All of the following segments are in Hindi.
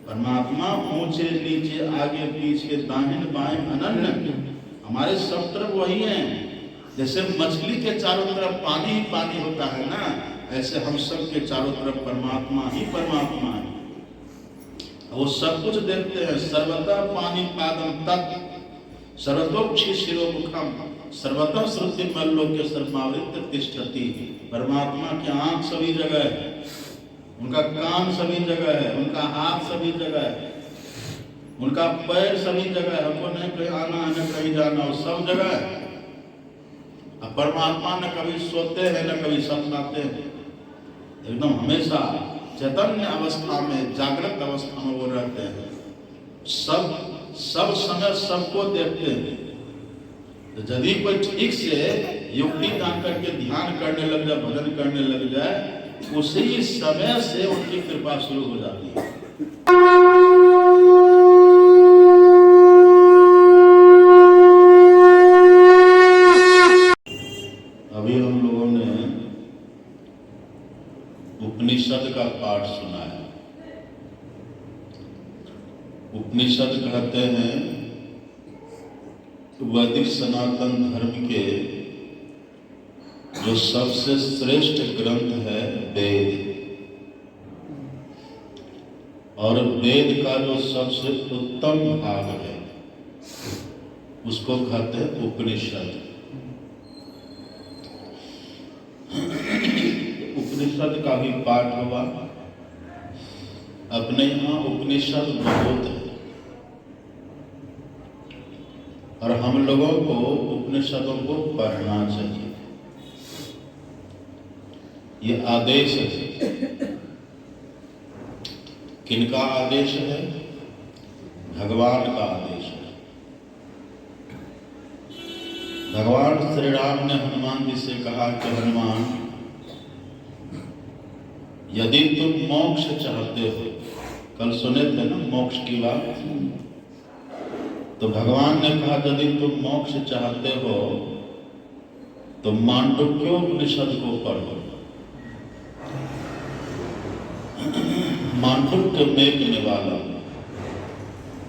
परमात्मा ऊंचे नीचे आगे पीछे दाहिने बाएं अनन्य, हमारे सब तरफ वही हैं। जैसे मछली के चारों तरफ पानी ही पानी होता है ना, ऐसे हम सब के चारों तरफ परमात्मा ही परमात्मा है। वो सब कुछ देखते हैं। सर्वदा पानी पादम तत् सर्वतोक्षि शिरोमुखम सर्वतः श्रुति मल्लोक्य सर्वावृत्त तिष्ठति। परमात्मा की आंख सभी जगह है, उनका कान सभी जगह है, उनका हाथ सभी जगह है, उनका पैर सभी जगह है। हमको नहीं कहीं आना है न कहीं जाना, वो सब जगह है। अब परमात्मा न कभी सोते हैं न कभी सपनाते हैं, एकदम हमेशा चैतन्य अवस्था में, जागृत अवस्था में वो रहते हैं। सब समय सबको देखते हैं। तो यदि कोई ठीक से युक्ति जान करके ध्यान करने लग जाए, भजन करने लग जाए, उसी समय से उनकी कृपा शुरू हो जाती है। अभी हम लोगों ने उपनिषद का पाठ सुना है। उपनिषद कहते हैं वैदिक सनातन धर्म के जो सबसे श्रेष्ठ ग्रंथ है वेद, और वेद का जो सबसे उत्तम भाग है उसको कहते हैं उपनिषद। उपनिषद का भी पाठ हुआ। अपने यहाँ उपनिषद बहुत है और हम लोगों को उपनिषदों को पढ़ना चाहिए। ये आदेश है। किनका आदेश है? भगवान का आदेश है। भगवान श्री राम ने हनुमान जी से कहा कि हनुमान, यदि तुम मोक्ष चाहते हो, कल सुने थे ना मोक्ष की बात, तो भगवान ने कहा यदि तुम मोक्ष चाहते हो तो मांडुक्योपनिषद को पढ़ो। मांडुक्य मेघने वाला,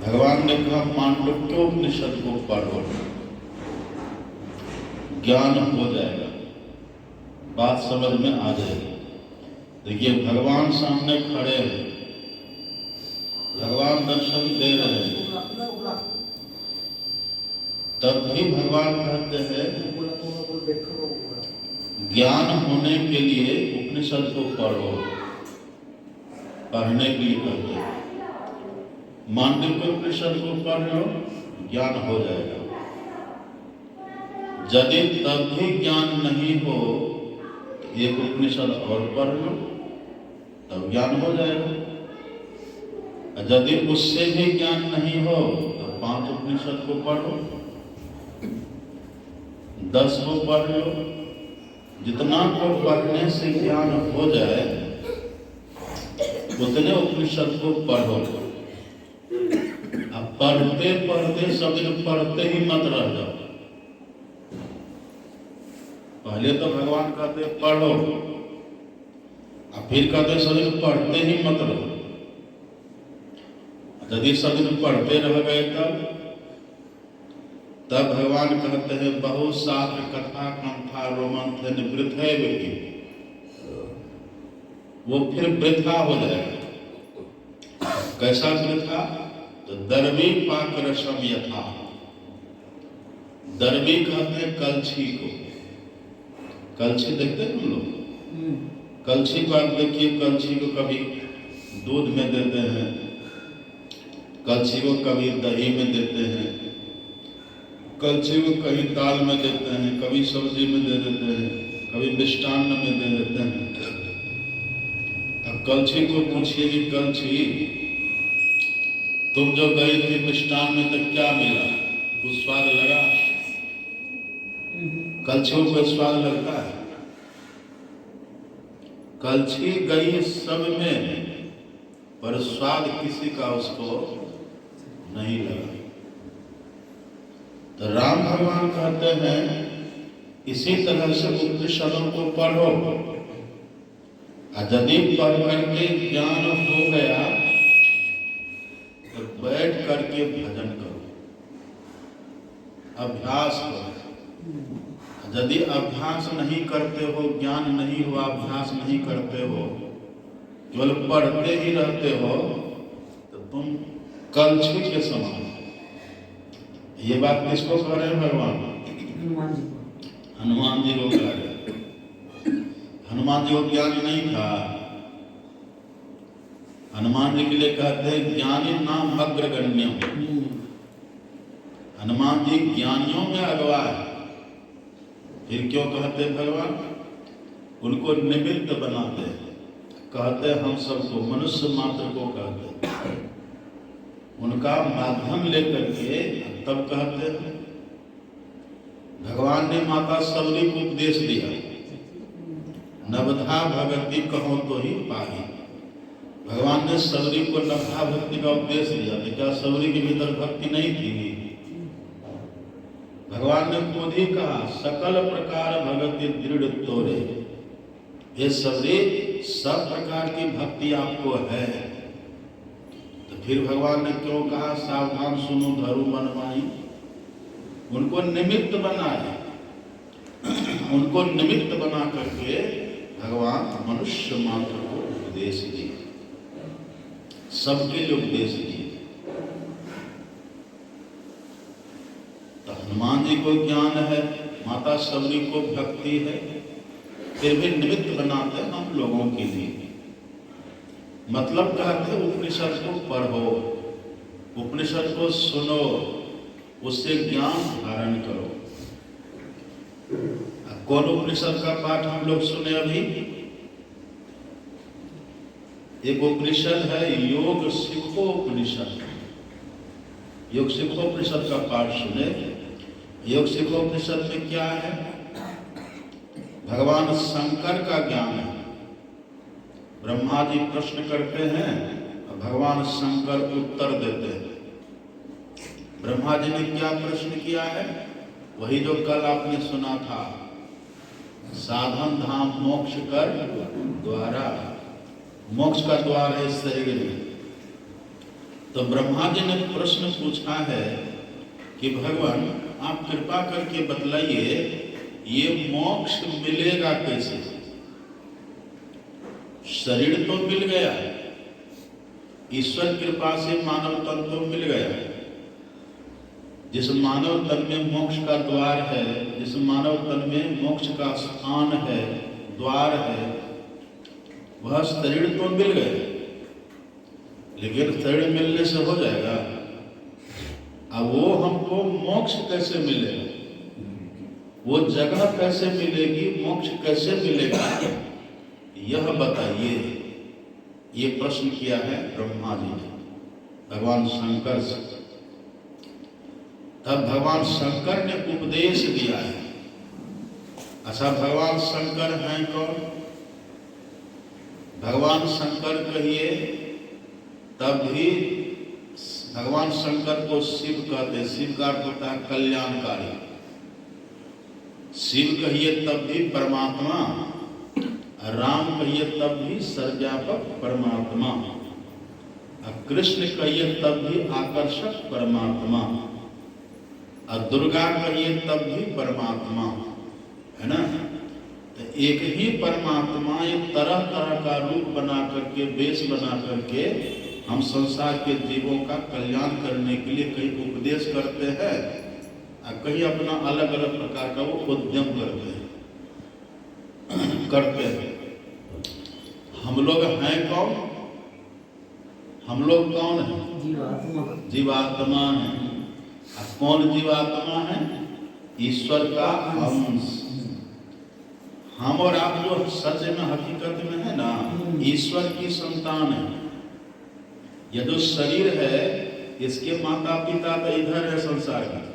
भगवान ने कहा मांडुक्योपनिषद को पढ़ो, ज्ञान हो जाएगा, बात समझ में आ जाएगी। देखिए भगवान सामने खड़े हैं, भगवान दर्शन दे रहे हैं, तब भी भगवान कहते हैं ज्ञान होने के लिए उपनिषद को पढ़ो। पढ़ने के लिए कहते हैं मांडुक्य उपनिषद को पढ़ लो, ज्ञान हो जाएगा। यदि तब भी ज्ञान नहीं हो, एक उपनिषद और पढ़ लो, तब ज्ञान हो जाएगा। यदि उससे भी ज्ञान नहीं हो तो 5 उपनिषद को पढ़ो, 10 को पढ़ लो। जितना को पढ़ने से ज्ञान हो जाए उतने उपनिषद को पढ़ो। अब पढ़ते पढ़ते सब दिन पढ़ते ही मत रह जाओ। पहले तो भगवान कहते पढ़ो, अब फिर कहते सब दिन पढ़ते ही मत रहो। यदि सब दिन पढ़ते रह गए तब भगवान कहते हैं बहु शास्त्र कथा कंठा रोमंथ निवृत्त है व्यक्ति, वो फिर वृथा हो जाएगा। कैसा वृथा? तो दरवी पाक रसम यथा, दरवी कहते हैं कलछी को। कलछी देखते हैं हम लोग, कलछी को आप देखिए, कलछी को कभी दूध में देते हैं, कलछी को कभी दही में देते हैं, कलछी को कहीं दाल में देते हैं, कभी सब्जी में दे देते हैं, कभी मिष्टान्न में दे देते हैं। अब कलछी को पूछिए कि कलछी तुम जो गई थी मिष्टान्न में तो क्या मिला, कुछ स्वाद लगा? कलछियों को स्वाद लगता है? कलछी गई सब में, पर स्वाद किसी का उसको नहीं लगा। तो राम भगवान कहते हैं इसी तरह से उपनिषदों को पढ़ो, यदि पढ़ करके ज्ञान हो गया अभ्यास करो। यदि अभ्यास नहीं करते हो, ज्ञान नहीं हुआ, अभ्यास नहीं करते हो, केवल पढ़ते ही रहते हो, तो तुम कलछुल के समान। ये बात किसको कह रहे हैं भगवान? हनुमान जी को कह रहे। हनुमान जी को ज्ञान नहीं था। हनुमान जी के लिए कहते हैं ज्ञानी नाम अग्रगण्य। हनुमान जी ज्ञानियों में अगवा है। फिर क्यों कहते भगवान? उनको निमित्त बनाते, कहते हम सबको, मनुष्य मात्र को कहते, उनका माध्यम लेकर के तब कहते हैं। भगवान ने माता सबरी को उपदेश दिया, नवधा भगवती कहो तो ही पाही। भगवान ने सबरी को नवधा भक्ति का उपदेश दिया, तो क्या सबरी के भीतर भक्ति नहीं थी? भगवान ने खुद ही कहा सकल प्रकार भगवती दृढ़ तोरे। ये सबरी सब प्रकार की भक्ति आपको है। तो फिर भगवान ने क्यों कहा सावधान सुनो धरू मनमाई? उनको निमित्त बनाए। उनको निमित्त बना करके भगवान मनुष्य मात्र को उपदेश दिए, सबके लिए उपदेश दिए। तो हनुमान जी को ज्ञान है, माता सबरी को भक्ति है, फिर भी निमित्त बनाते हैं हम लोगों के लिए। मतलब कहते उपनिषद को पढ़ो, उपनिषद को सुनो, उससे ज्ञान धारण करो। कौन उपनिषद का पाठ हम लोग सुने अभी? एक उपनिषद है योग सिखो उपनिषद। योग सिखो उपनिषद का पाठ सुने। योग सिखो उपनिषद में क्या है? भगवान शंकर का ज्ञान है। ब्रह्मा जी प्रश्न करते हैं और भगवान शंकर उत्तर देते हैं। ब्रह्मा जी ने क्या प्रश्न किया है? वही जो कल आपने सुना था, साधन धाम मोक्ष कर द्वारा। मोक्ष का द्वार है शरीर में। तो ब्रह्मा जी ने प्रश्न पूछा है कि भगवान आप कृपा करके बतलाइए ये मोक्ष मिलेगा कैसे? शरीर तो मिल गया, ईश्वर कृपा से मानव तन तो मिल गया। जिस मानव तन में मोक्ष का द्वार है, जिस मानव तन में मोक्ष का स्थान है, द्वार है, वह शरीर तो मिल गया। लेकिन शरीर मिलने से हो जाएगा? अब वो हमको मोक्ष कैसे मिलेगा? वो जगह कैसे मिलेगी? मोक्ष कैसे मिलेगा? यह बताइए। ये प्रश्न किया है ब्रह्मा जी ने भगवान शंकर से। तब भगवान शंकर ने उपदेश दिया है। अच्छा, भगवान शंकर हैं कौन? भगवान शंकर कहिए तब भी भगवान शंकर को शिव कहते। शिव का अर्थ होता है कल्याणकारी। शिव कहिए तब भी परमात्मा, राम कहिए तब भी सर्वव्यापक परमात्मा, कृष्ण कहिए तब भी आकर्षक परमात्मा, और दुर्गा कहिए तब भी परमात्मा, है ना? तो एक ही परमात्मा ये तरह तरह का रूप बना करके, वेश बना करके हम संसार के जीवों का कल्याण करने के लिए कहीं उपदेश करते हैं और कहीं अपना अलग अलग प्रकार का वो उद्यम करते हैं। हम लोग हैं कौन? हम लोग कौन है? जीवात्मा। जीवात्मा है। अब कौन जीवात्मा है? ईश्वर का अंश। हम और आप जो सच में हकीकत में है ना, ईश्वर की संतान है। यह जो शरीर है इसके माता पिता तो इधर है संसार में,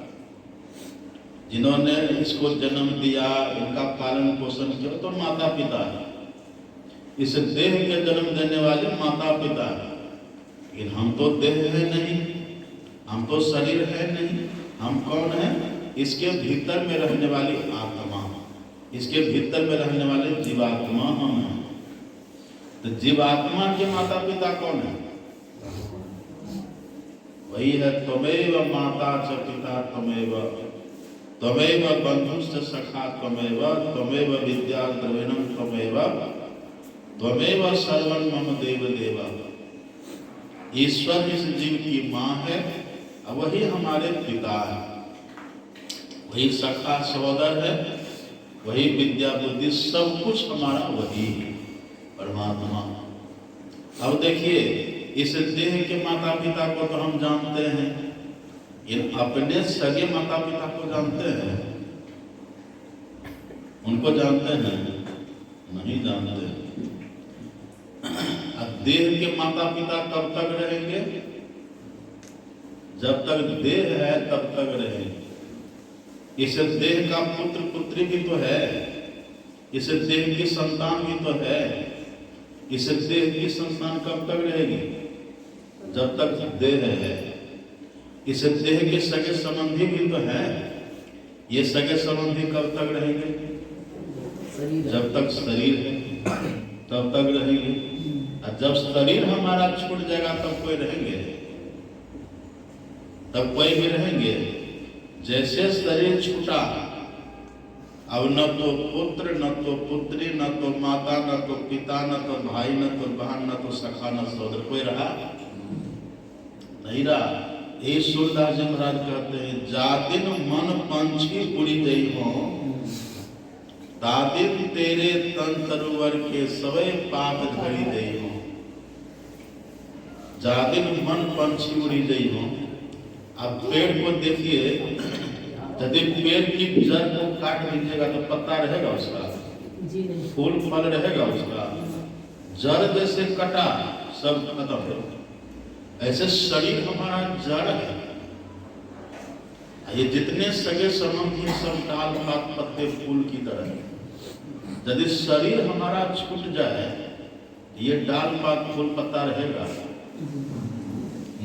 जिन्होंने इसको जन्म दिया, इनका पालन पोषण किया, तो माता पिता है। इस देह के जन्म देने वाले माता पिता है। लेकिन हम तो देह है नहीं, हम तो शरीर है नहीं। हम कौन है? इसके भीतर में रहने वाली आत्मा, इसके भीतर में रहने वाले जीवात्मा हम हैं। तो जीवात्मा के माता पिता कौन है? वही है त्वमेव माता च पिता त्वमेव। त्वमेव बंधुश्च सखा त्वमेव, त्वमेव विद्या द्रविणम त्वमेव, त्वमेव सर्वं मम देव देव। ईश्वर इस जीव की माँ है और वही हमारे पिता है, वही सखा सहोदर है, वही विद्या बुद्धि सब कुछ हमारा वही है परमात्मा। अब देखिए इस देह के माता पिता को तो हम जानते हैं, इन अपने सगे माता पिता को जानते हैं? उनको जानते हैं? नहीं जानते। अब देह के माता पिता कब तक रहेंगे? जब तक देह है तब तक रहेंगे। इस देह का पुत्र पुत्री भी तो है, इस देह की संतान भी तो है। इस देह की संतान कब तक रहेगी? जब तक देह है। इस देह के सगे संबंधी भी तो है, ये सगे संबंधी कब तक रहेंगे? जब तक शरीर है तब तक रहेंगे। और जब शरीर हमारा छूट जाएगा तब कोई रहेंगे? तब कोई भी रहेंगे? जैसे शरीर छूटा, अब न तो पुत्र, न तो पुत्री, न तो माता, न तो पिता, न तो भाई, न तो बहन, न तो सखा, न सहोदर, कोई रहा? नहीं रहा। ये सूरदास जी महाराज कहते हैं, जादिन मन पंछी उड़ी गई हो, तादिन तेरे तन तरुवर के सवै पाप झड़ी गई हो। जादिन मन पंछी उड़ी गई हो। अब पेड़ को देखिए, यदि पेड़ की जड़ को काट दीजिएगा तो पत्ता रहेगा उसका? फूल फल रहेगा उसका? जड़ जैसे कटा सब खत्म हो। ऐसे शरीर हमारा जड़ है। ये जितने सगे संबंधी सब डाल पात पत्ते फूल की तरह है। यदि शरीर हमारा छूट जाए, ये डाल पात फूल पत्ता रहेगा?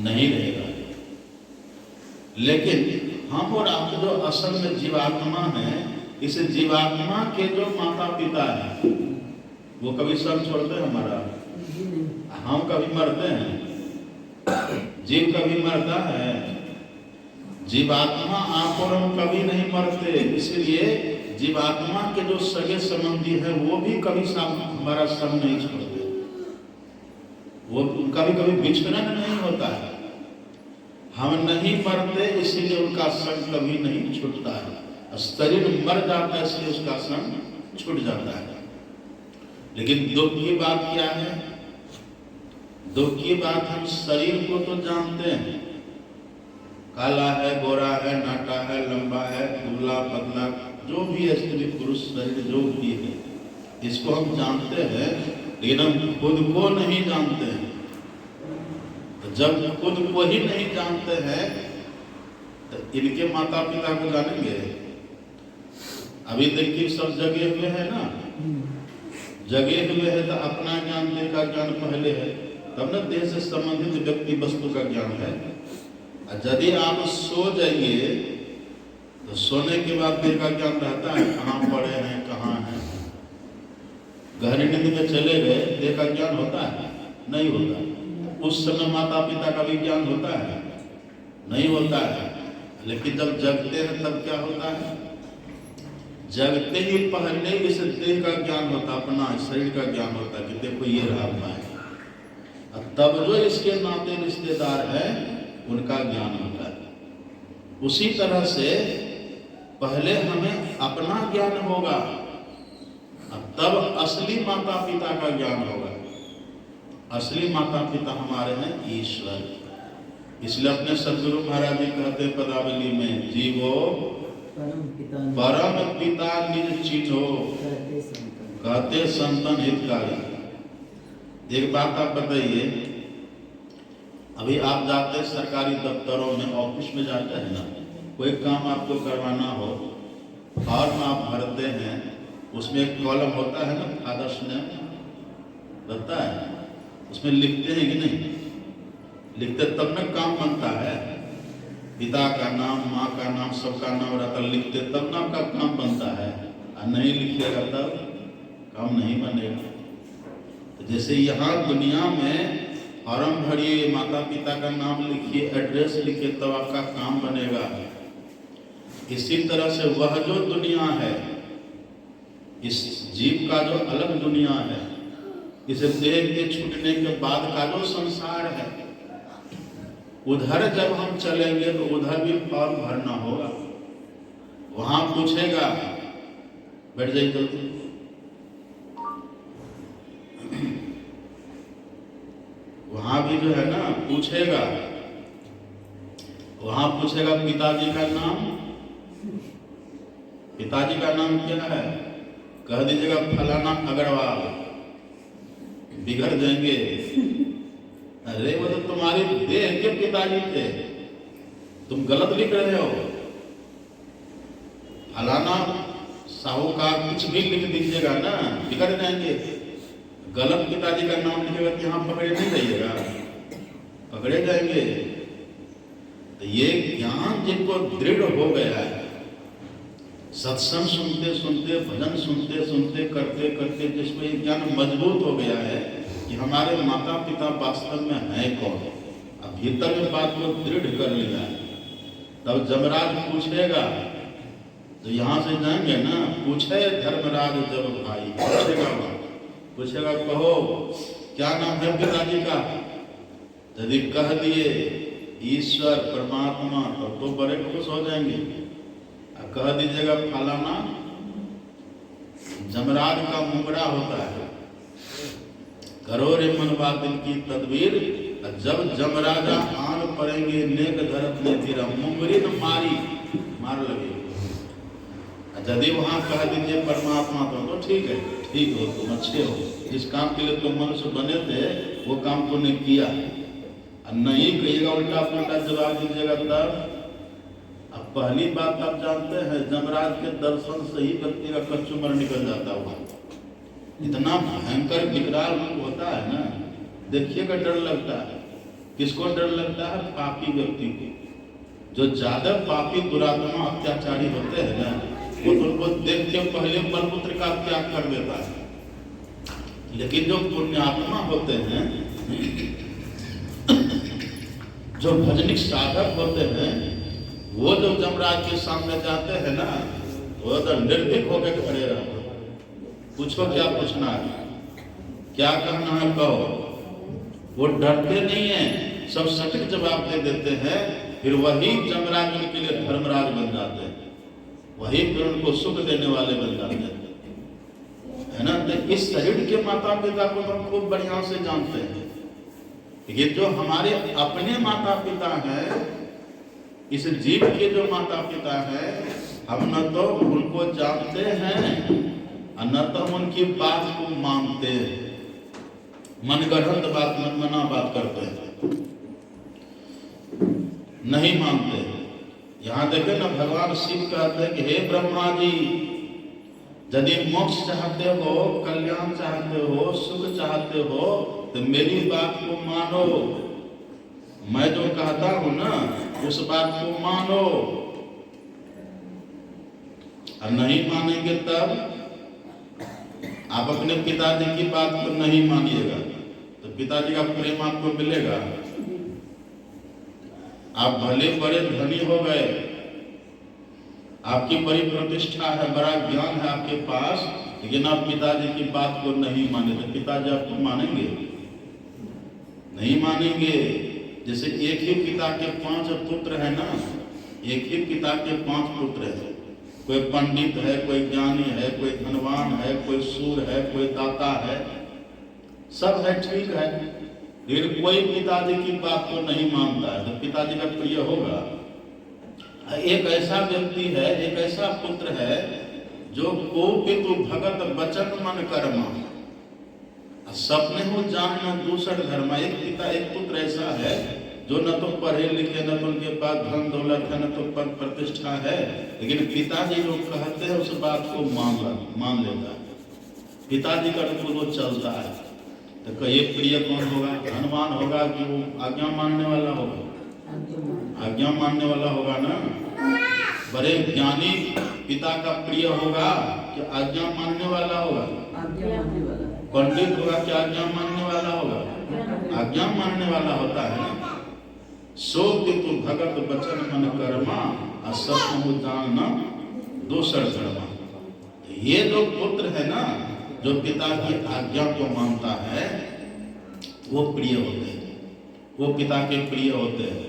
नहीं रहेगा। लेकिन हम और आप जो असल में जीवात्मा है, इस जीवात्मा के जो माता पिता है वो कभी सब छोड़ते हैं हमारा? हम कभी मरते हैं? जीव कभी मरता है? जीवात्मा आप और हम कभी नहीं मरते। इसलिए जीवात्मा के जो सगे संबंधी है वो भी कभी हमारा संग नहीं छोड़ते। वो उनका भी कभी बिछड़न नहीं होता है। हम नहीं मरते इसलिए उनका संग कभी नहीं छूटता है। शरीर मर जाता है इसलिए उसका संग छूट जाता है। लेकिन दुख की बात क्या है? दुख की बात हम शरीर को तो जानते हैं, काला है, गोरा है, नाटा है, लंबा है, दुबला पतला, जो भी है, स्त्री पुरुष शरीर जो भी है, इसको हम जानते हैं, लेकिन हम खुद को नहीं जानते हैं। तो जब खुद को ही नहीं जानते हैं तो इनके माता पिता को जानेंगे? अभी देखिए सब जगे हुए हैं ना, जगे हुए हैं तो अपना ज्ञान, देह का ज्ञान पहले है, तब न देह से संबंधित व्यक्ति वस्तु का ज्ञान है। यदि आप सो जाइए तो सोने के बाद देह का ज्ञान रहता है, कहाँ पड़े हैं, कहाँ हैं। गहरी नींद में चले गए, देह का ज्ञान होता है? नहीं होता। उस समय माता पिता का भी ज्ञान होता है? नहीं होता है। लेकिन जब जगते हैं तब क्या होता है? जगते ही पहले इस देह का ज्ञान होता, अपना शरीर का ज्ञान होता है कि देखो ये रहा पाए। तब जो इसके नाते रिश्तेदार है उनका ज्ञान होता है। उसी तरह से पहले हमें अपना ज्ञान होगा, तब असली माता पिता का ज्ञान होगा। असली माता पिता हमारे हैं ईश्वर। इसलिए अपने सदगुरु महाराज जी कहते पदावली में, जीवो परम पिता निज चिन्हो, कहते संतन हितकारी। एक बात आप बताइए, अभी आप जाते हैं सरकारी दफ्तरों में, ऑफिस में जाते हैं ना, कोई काम आपको करवाना हो, फॉर्म आप भरते हैं, उसमें एक कॉलम होता है ना, फादर्स नेम रहता है, उसमें लिखते हैं कि नहीं? लिखते तब ना काम बनता है। पिता का नाम, माँ का नाम, सबका नाम रहता, लिखते तब ना आपका काम बनता है। और नहीं लिखिएगा तब काम नहीं बनेगा। तो जैसे यहाँ दुनिया में फॉर्म भरिए, माता पिता का नाम लिखिए, एड्रेस लिखिए, तब आपका काम बनेगा। इसी तरह से वह जो दुनिया है, इस जीव का जो अलग दुनिया है, इस देह के छूटने के बाद का जो संसार है, उधर जब हम चलेंगे तो उधर भी फॉर्म भरना होगा। वहां पूछेगा, बैठ जाइए जल्दी, वहां भी जो है ना पूछेगा, वहां पूछेगा पिताजी का नाम, पिताजी का नाम क्या है, कह दीजिएगा फलाना अग्रवाल, बिगड़ जाएंगे। अरे वो तो तुम्हारे देह के पिताजी थे, तुम गलत लिख रहे हो। फलाना साहूकार कुछ भी लिख दीजिएगा ना, बिगड़ जाएंगे। गलत पिताजी का नाम लिखेगा कि यहाँ पकड़े नहीं जाइएगा, पकड़े जाएंगे। तो ये ज्ञान जिनको दृढ़ हो गया है, सत्संग सुनते सुनते, भजन सुनते सुनते, करते करते जिसमें ये ज्ञान मजबूत हो गया है कि हमारे माता पिता वास्तव में है कौन, अब भीतर में बात को दृढ़ कर लिया है, तब जमराज पूछेगा तो यहाँ से जाएंगे ना, पूछे धर्मराज जब भाई, पूछेगा कहो क्या नाम है पिताजी का, यदि कह दिए ईश्वर परमात्मा तो बड़े खुश हो जाएंगे। कह दीजिएगा फलाना, जमराज का मुंगरा होता है, करो रे मनवा दिल की तदबीर, जब जमराजा आन पड़ेंगे नेक धरत ने तेरा मुंगरी न मारी, मार लगे। यदि वहां कह दीजिए परमात्मा तो ठीक है, ठीक हो, तुम अच्छे हो, जिस काम के लिए तुम मनुष्य बने थे वो काम तुमने किया। नहीं कहिएगा, उल्टा पुल्टा जवाब दीजिएगा, तब अब पहली बात आप जानते हैं, जमराज के दर्शन से ही व्यक्ति का कचुमर निकल जाता हुआ, इतना भयंकर विकराल रूप होता है ना, देखिएगा डर लगता है। किसको डर लगता है? पापी व्यक्ति को। जो ज्यादा पापी दुरात्मा अत्याचारी होते हैं ना, वो तो उनको देख के पहले बलपुत्र का त्याग कर देता है। लेकिन जो पुण्यात्मा होते हैं, जो भजनिक साधक होते हैं, वो जब जमराज के सामने जाते हैं ना, वो तो निर्भीक होकर खड़े रहते। पूछो क्या पूछना है, क्या कहना है, कहो। वो डरते नहीं है, सब सटीक जवाब दे देते हैं। फिर वही जमराज उनके लिए धर्मराज बन जाते हैं, वही फिर उनको सुख देने वाले बन जाते हैं, है ना। तो इस शरीर के माता पिता को हम खूब बढ़िया से जानते हैं। ये जो हमारे अपने माता पिता हैं, इस जीव के जो माता पिता हैं, हम न तो उनको जानते हैं और न तो हम उनकी बात को मानते हैं, मनगढ़ंत बात, मनमना बात करते हैं, नहीं मानते। यहाँ देखे ना, भगवान शिव कहते हैं कि हे ब्रह्मा जी, यदि मोक्ष चाहते हो, कल्याण चाहते हो, सुख चाहते हो, तो मेरी बात को मानो। मैं जो कहता हूं ना, उस बात को मानो। और नहीं मानेंगे तब आप अपने पिताजी की बात को नहीं मानिएगा, तो पिताजी का प्रेम आपको मिलेगा। आप भले बड़े धनी हो गए, आपकी बड़ी प्रतिष्ठा है, बड़ा ज्ञान है आपके पास, लेकिन आप पिताजी की बात को नहीं माने तो पिताजी आपको मानेंगे? नहीं मानेंगे। जैसे एक ही पिता के 5 पुत्र है ना, एक ही पिता के 5 पुत्र है, कोई पंडित है, कोई ज्ञानी है, कोई धनवान है, कोई सूर है, कोई दाता है, सब है, ठीक है, लेकिन कोई पिताजी की बात को नहीं मानता है, तो पिताजी का प्रिय होगा? एक ऐसा व्यक्ति है, एक ऐसा पुत्र है जो को पितु भगत बचन मन कर्मा, सपने हो जान न दूसर धर्म। एक पिता, एक पुत्र ऐसा है जो न तो पढ़े लिखे, न तो उनके पास धन दौलत है, न तो पद प्रतिष्ठा है, लेकिन पिताजी जो कहते हैं उस बात को मान लेता है, पिताजी का तो वो चलता है। तो कहिए प्रिय कौन होगा? धनवान होगा कि वो आज्ञा मानने वाला होगा? आज्ञा मानने वाला होगा ना। बड़े ज्ञानी पिता का प्रिय होगा कि आज्ञा मानने वाला होगा? पंडित होगा कि आज्ञा मानने वाला होगा? आज्ञा मानने वाला होता है ना। सो पितु भगत बचन मन कर्मा, असत्य जानना दोसर धर्म। ये जो पुत्र है ना, जो पिता की आज्ञा को मानता है, वो प्रिय होते हैं, वो पिता के प्रिय होते हैं।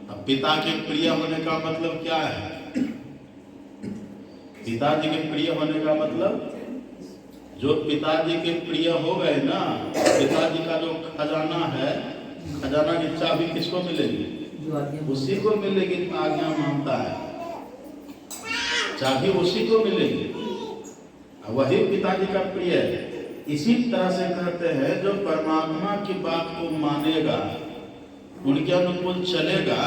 अब पिता के प्रिय होने का मतलब क्या है? पिताजी के प्रिय होने का मतलब, जो पिताजी के प्रिय हो गए ना, पिताजी का जो खजाना है, खजाना की चाबी किसको मिलेगी? उसी को मिलेगी जो आज्ञा मानता है, चाबी उसी को मिलेगी, वही पिताजी का प्रिय है। इसी तरह से कहते हैं, जो परमात्मा की बात को मानेगा, उनके अनुकूल चलेगा,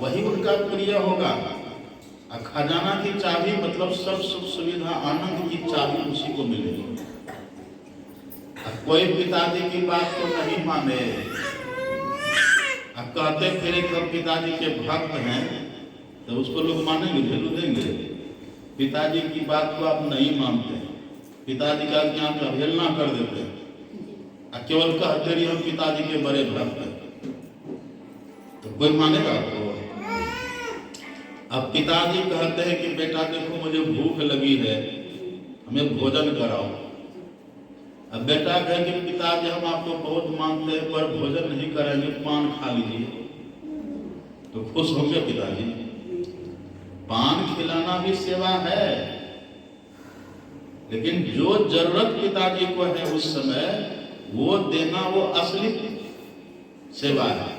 वही उनका प्रिय होगा। खजाना की चाबी मतलब सब सुख सुविधा आनंद की चाबी उसी को मिलेगी। कोई पिताजी की बात को नहीं माने, अब कहते फिर हम पिताजी के भक्त हैं, तो उसको लोग मानेंगे, वैल्यू देंगे। पिताजी की बात को आप नहीं मानते, पिताजी का ज्ञान का अवहेलना कर देते हैं, केवल कहते रहिए हम पिताजी के बड़े भक्त हैं, तो कोई मानेगा आपको? अब पिताजी कहते हैं कि बेटा देखो मुझे भूख लगी है, हमें भोजन कराओ। अब बेटा कहे कि पिताजी हम आपको बहुत मानते हैं पर भोजन नहीं करेंगे, पान खा लीजिए, तो खुश होंगे पिताजी? पान खिलाना भी सेवा है, लेकिन जो जरूरत पिताजी को है उस समय वो देना, वो असली सेवा है।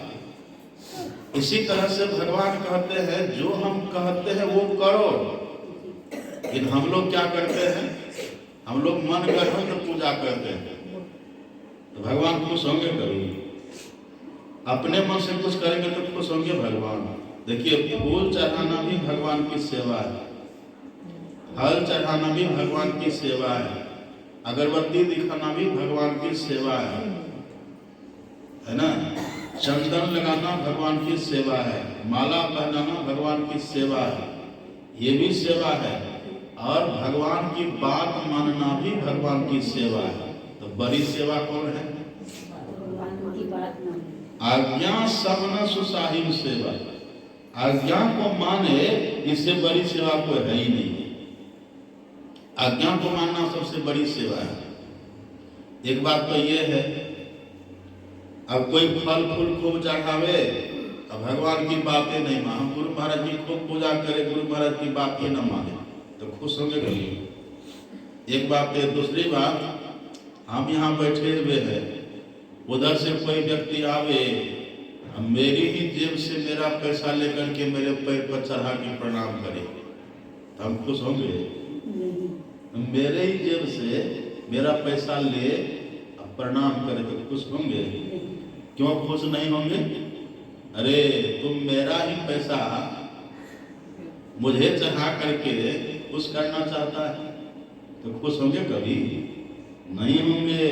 इसी तरह से भगवान कहते हैं, जो हम कहते हैं वो करो। लेकिन हम लोग क्या करते हैं? हम लोग मन करते तो पूजा करते हैं, तो भगवान खुश होंगे कभी? अपने मन से कुछ करेंगे तो खुश होंगे भगवान? देखिए, फूल चढ़ाना भी भगवान की सेवा है, हल चढ़ाना भी भगवान की सेवा है, अगरबत्ती दिखाना भी भगवान की सेवा है ना? चंदन लगाना भगवान की सेवा है, माला पहनाना भगवान की सेवा है, ये भी सेवा है। और भगवान की बात मानना भी भगवान की सेवा है। तो बड़ी सेवा कौन है? आज्ञा सबन सुसाहिब सेवा। आज्ञा को माने, इससे बड़ी सेवा कोई है ही नहीं। आज्ञा को मानना सबसे बड़ी सेवा है। एक बात तो ये है, अब कोई फल फूल खूब चढ़ावे, अब भगवान की बातें नहीं माने, हम गुरु महाराज की खूब पूजा करें, गुरु महाराज की बातें न माने, तो खुश होंगे कभी? एक बात है। दूसरी बात, हम यहाँ बैठे हुए हैं, उधर से कोई व्यक्ति आवे, मेरी ही जेब से मेरा पैसा लेकर के मेरे पैर पर चढ़ा के प्रणाम करे, तो हम खुश होंगे? मेरे ही जेब से मेरा पैसा ले प्रणाम करे तो खुश होंगे? क्यों खुश नहीं होंगे? अरे तुम मेरा ही पैसा मुझे चढ़ा करके खुश करना चाहता है, तो खुश होंगे कभी? नहीं होंगे।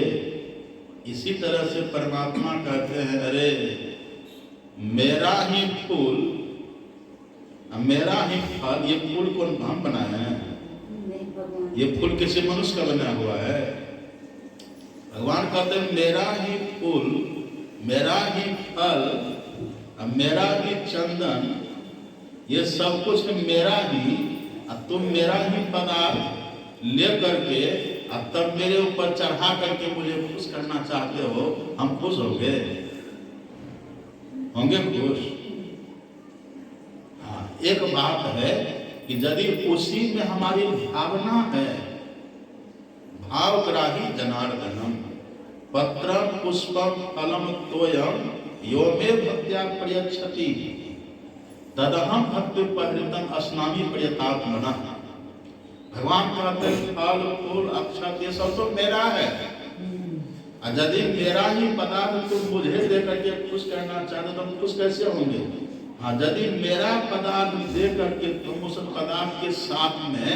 इसी तरह से परमात्मा कहते हैं, अरे मेरा ही फूल, मेरा ही फल, ये फूल कौन हम बनाए हैं? ये फूल किसी मनुष्य का बना हुआ है? भगवान कहते हैं, मेरा ही फूल, मेरा ही फल, मेरा ही चंदन, ये सब कुछ मेरा ही, तुम मेरा ही पदार्थ ले करके तब मेरे ऊपर चढ़ा करके मुझे खुश करना चाहते हो, हम खुश होंगे? होंगे खुश? हाँ, एक बात है कि यदि उसी में हमारी भावना है, भावग्राही जनार्दनम पत्रम पुष्पम फलम तोयम यो मे भक्त्या प्रयच्छति तदहम भक्ति परितम अस्नामी प्रयतात्मना। भगवान कहते हैं, फल फूल अक्षत ये सब तो मेरा है, और यदि मेरा ही पदार्थ तुम मुझे दे करके खुश करना चाहते तो तुम खुश कैसे होंगे? हाँ, यदि मेरा पदार्थ दे करके तुम उस पदार्थ के साथ में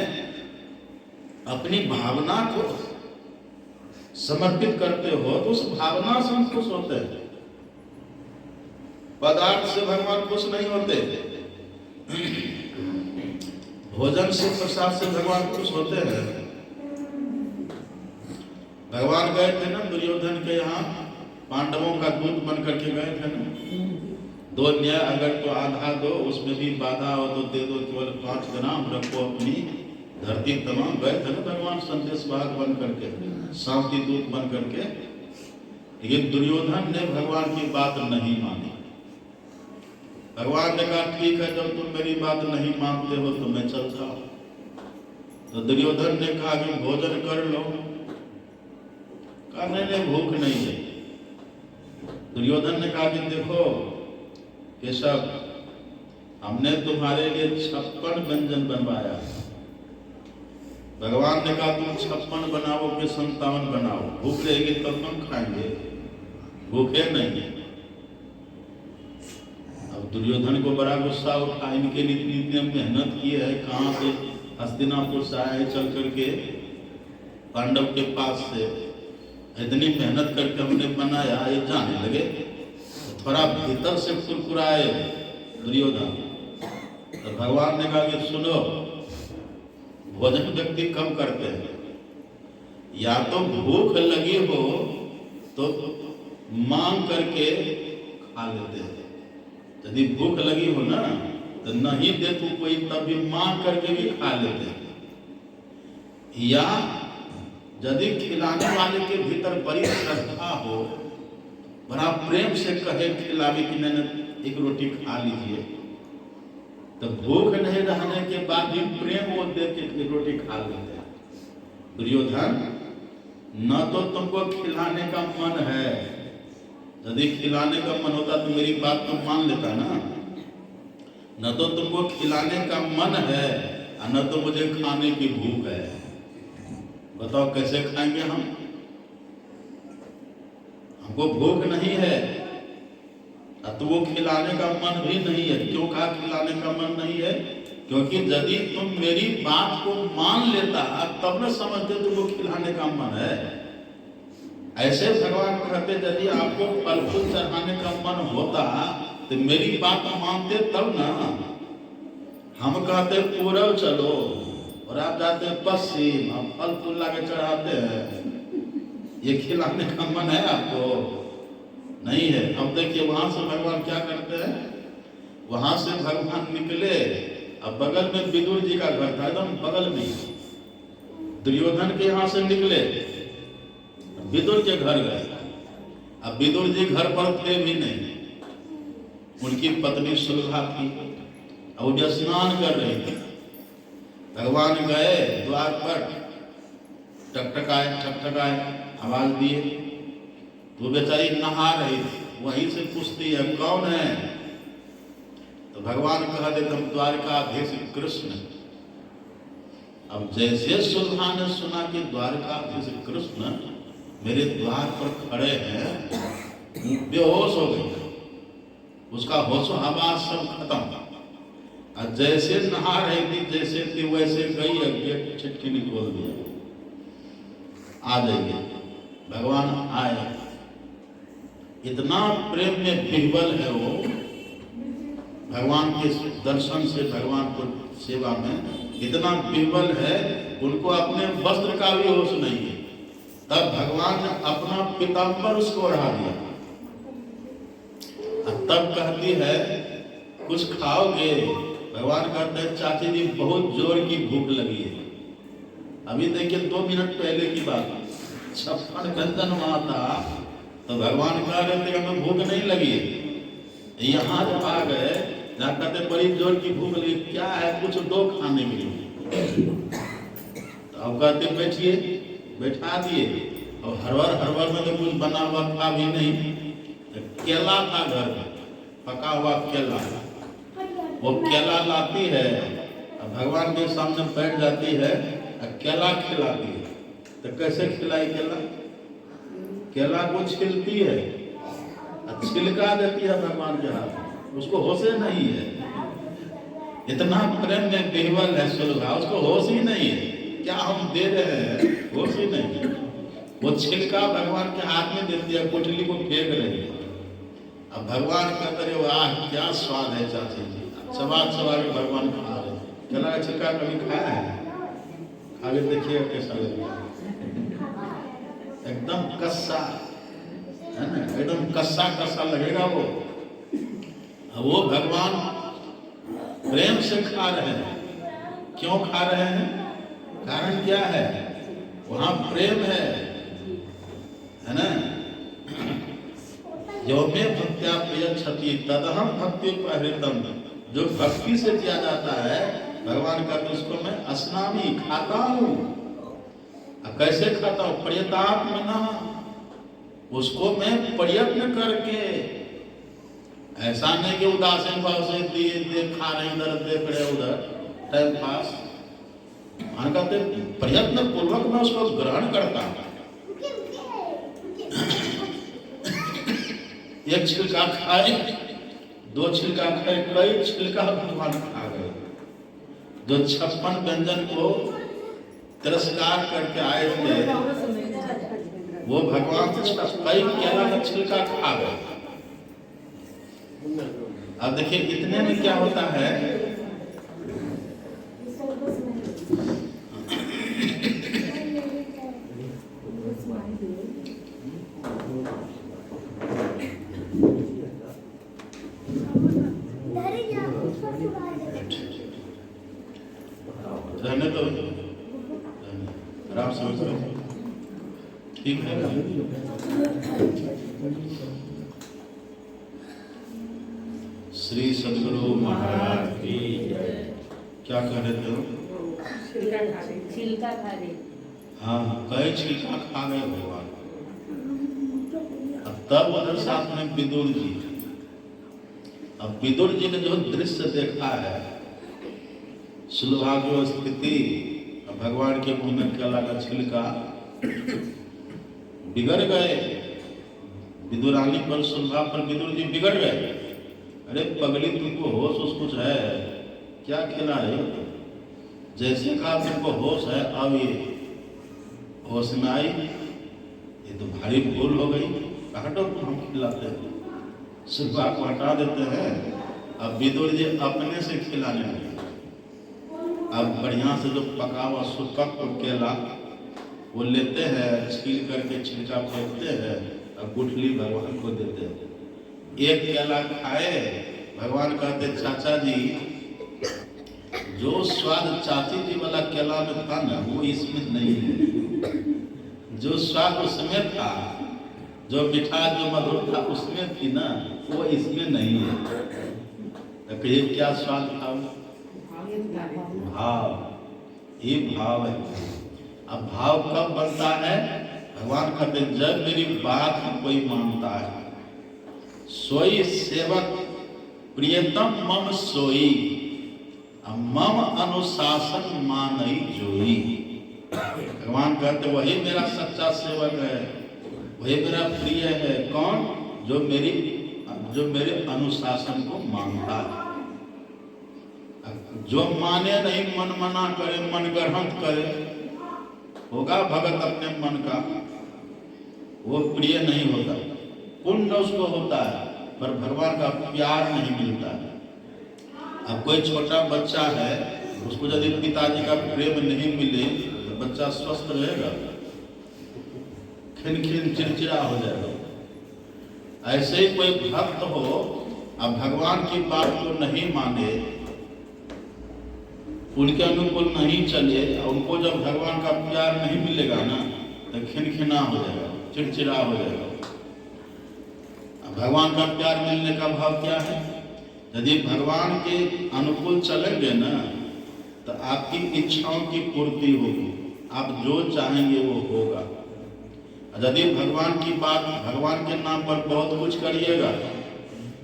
अपनी भावना को समर्पित करते हो, तो उस भावना से हम खुश होते हैं। पदार्थ से भगवान खुश नहीं होते, भोजन से, प्रसाद से भगवान खुश होते हैं। भगवान गए थे ना दुर्योधन के यहाँ, पांडवों का दूत बन करके गए थे ना, 2 न्याय अगर तो आधा दो, उसमें भी बाधा हो तो दे दो, केवल 5 ग्राम रखो अपनी धरती तमाम। गए थे ना भगवान संदेश वाहक बन करके, शांति दूत बन करके। लेकिन दुर्योधन ने भगवान की बात नहीं मानी। भगवान ने कहा ठीक है, जब तुम मेरी बात नहीं मानते हो तो मैं चलता हूं। तो दुर्योधन ने कहा कि भोजन कर लो। कहा नहीं, भूख नहीं है। दुर्योधन ने कहा कि देखो केशव, हमने तुम्हारे लिए 56 व्यंजन बनवाया। भगवान ने कहा तुम 56 बनाओ कि 57 बनाओ, भूख रहेगी तब तुम खाएंगे, भूखे नहीं। अब दुर्योधन को बड़ा गुस्सा उठा, इनके लिए इतनी मेहनत की है, कहां से हस्तिनापुर से आए चल करके पांडव के पास से, इतनी मेहनत करके हमने बनाया, ये जाने लगे तो थोड़ा भीतर से कुरकुराए दुर्योधन। तो भगवान ने कहा कि सुनो, भोजन व्यक्ति कम करते हैं, या तो भूख लगी हो तो मांग करके खा लेते हैं। यदि भूख लगी हो ना तो नहीं दे तो कोई, तभी मांग करके भी खा लेते हैं। या यदि खिलाने वाले के भीतर बड़ी श्रद्धा हो, बड़ा प्रेम से कहे खिलावे कि मैंने एक रोटी खा लीजिए, तो भूख नहीं रहने के बाद भी प्रेम वो दे के एक रोटी खा लेते हैं। दुर्योधन, न तो तुमको खिलाने का मन है, यदि खिलाने का मन होता तो मेरी बात तुम मान लेता ना। न तो तुमको खिलाने का मन है और न तो मुझे खाने की भूख है। बताओ कैसे खाएंगे हम? हमको भूख नहीं है तो वो खिलाने का मन भी नहीं है। क्यों कहा खिलाने का मन नहीं है? क्योंकि यदि तुम मेरी बात को मान लेता तब न समझते तुमको खिलाने का मन है। ऐसे भगवान कहते यदि आपको फल फूल चढ़ाने का मन होता तो मेरी बात मानते तब ना। हम कहते पूरब चलो और आप जाते पश्चिम, हम फल फूल लाके चढ़ाते हैं। ये खिलाने का मन है आपको? नहीं है। अब देखिए वहां से भगवान क्या करते हैं, वहां से भगवान निकले, अब बगल में विदुर जी का घर था, एकदम बगल में। दुर्योधन के यहाँ से निकले, विदुर के घर गए। अब विदुर जी घर पर थे भी नहीं, उनकी पत्नी सुलभा थी और वो स्नान कर रही थी। भगवान गए द्वार पर, टकटकाए आवाज दिए, तो बेचारी नहा रही थी, वहीं से पूछती है कौन है? तो भगवान कह देते हम द्वारकाधीश कृष्ण। अब जैसे सुलभा ने सुना कि द्वारकाधीश कृष्ण मेरे द्वार पर खड़े हैं, बेहोश हो गई, उसका होशो हवास सब खत्म। और जैसे नहा रही थी जैसे थी वैसे गई, गेट छिटकी खोल दिया, आ जाइए। भगवान आए, इतना प्रेम में विह्वल है वो, भगवान के दर्शन से, भगवान को सेवा में इतना विह्वल है, उनको अपने वस्त्र का भी होश नहीं है। तब भगवान ने अपना पीताम्बर उसको ओढ़ा दिया। तब कहती है कुछ खाओगे? भगवान कहते हैं चाची जी बहुत जोर की भूख लगी है। अभी देखिए 2 मिनट पहले की बात, 56 व्यंजन वहां था, तो भगवान कह रहे थे हमें भूख नहीं लगी है। यहाँ जब आ गए, जहाँ कहते बड़ी जोर की भूख लगी, क्या है कुछ दो खाने के लिए। तो अब कहते बैठिए, बैठा दिए। और हरवर में तो कुछ बना हुआ था भी नहीं, तो केला था घर में, पका हुआ केला। वो केला लाती है, भगवान के सामने बैठ जाती है, केला खिलाती है। तो कैसे खिलाई केला? केला को छिलती है, छिलका देती है भगवान के हाथ, उसको होशे नहीं है। इतना प्रेम में विह्वल है सुलभा, उसको होश ही नहीं है क्या हम दे रहे हैं, होश ही नहीं है। वो छिलका भगवान के हाथ में देती है, पोटली को फेंक रही है। अब भगवान कहते रहे वाह क्या स्वाद है चाची जी, चबा के भगवान खा रहे। केला का छिलका कभी खाया है? आगे देखिएगा कैसा लगेगा, एकदम कस्सा है ना, एकदम कस्सा लगेगा वो। वो भगवान प्रेम से खा रहे हैं। क्यों खा रहे हैं? कारण क्या है? वहां प्रेम है ना। जो में भक्त्या प्रयच्छति तदहम भक्ति प्रहृतम, जो भक्ति से किया जाता है भगवान का, तो उसको मैं अस्नामी खाता हूं। कैसे खाता हूं? प्रयतात्मना, उसको मैं प्रयत्न करके, ऐसा नहीं कि उदासीन भाव से देख खा रहे इधर देख रहे उधर टाइम पास। कहते प्रयत्न पूर्वक मैं उसको ग्रहण करता हूं। एक छिलका खाए, 2 छिलका खाए, कई छिलका भगवान खा गए। जो 56 व्यंजन को तिरस्कार करके आए थे, वो भगवान कई केला का छिलका खा गए। अब देखिए इतने में क्या होता है, रहने तो आराम समझ रहे, ठीक है। श्री सद्गुरु महाराज की क्या कह रहे थे? छिलका खा रहे। हाँ, कई छिलका खा गए भगवान। अब तब उधर साथ में विदुर जी। अब विदुर जी ने जो दृश्य देखा है, सुलभा की स्थिति, भगवान के मुंह में केला का छिलका, बिगड़ गए। विदुरानी पर, सुलभा पर विदुर जी बिगड़ गए। अरे पगली, तुमको होश होश कुछ है क्या? खिला रहे हो? जैसे कहा तुमको होश है, अब ये होश में आई, ये तो भारी भूल हो गई, हटो, हम खिलाते हैं। सुलभा को हटा देते हैं। अब विदुर जी अपने से खिलाने लगे। अब बढ़िया से जो पका हुआ सुपक केला वो लेते हैं, छील करके छिलका फेंकते हैं और गुठली भगवान को देते हैं। एक केला खाए, भगवान कहते चाचा जी, जो स्वाद चाची जी वाला केला में था ना, वो इसमें नहीं है। जो स्वाद उसमें था, जो मिठास जो मधुर था उसमें थी ना, वो इसमें नहीं है। तो कहिए क्या स्वाद था? भाव, ये भाव है। अब भाव कब बनता है? भगवान कहते जब मेरी बात कोई मानता है। सोई सेवक प्रियतम मम सोई, मम अनुशासन मानई जोई। भगवान कहते वही मेरा सच्चा सेवक है, वही मेरा प्रिय है। कौन? जो मेरे अनुशासन को मानता है। जो माने नहीं, मन मना करे, मन ग्रहण करे, होगा भगत अपने मन का, वो प्रिय नहीं होता। पुण्य उसको होता है, पर भगवान का प्यार नहीं मिलता है। अब कोई छोटा बच्चा है, उसको यदि पिताजी का प्रेम नहीं मिले तो बच्चा स्वस्थ रहेगा, खिन चिड़चिड़ा हो जाएगा। ऐसे ही कोई भक्त हो, अब भगवान की बात को नहीं माने, उनके अनुकूल नहीं चले, उनको जब भगवान का प्यार नहीं मिलेगा ना, तो खिनखिना हो जाएगा, चिड़चिड़ा हो जाएगा। भगवान का प्यार मिलने का भाव क्या है? यदि भगवान के अनुकूल चलेंगे ना, तो आपकी इच्छाओं की पूर्ति होगी, आप जो चाहेंगे वो होगा। यदि भगवान की बात, भगवान के नाम पर बहुत कुछ करिएगा,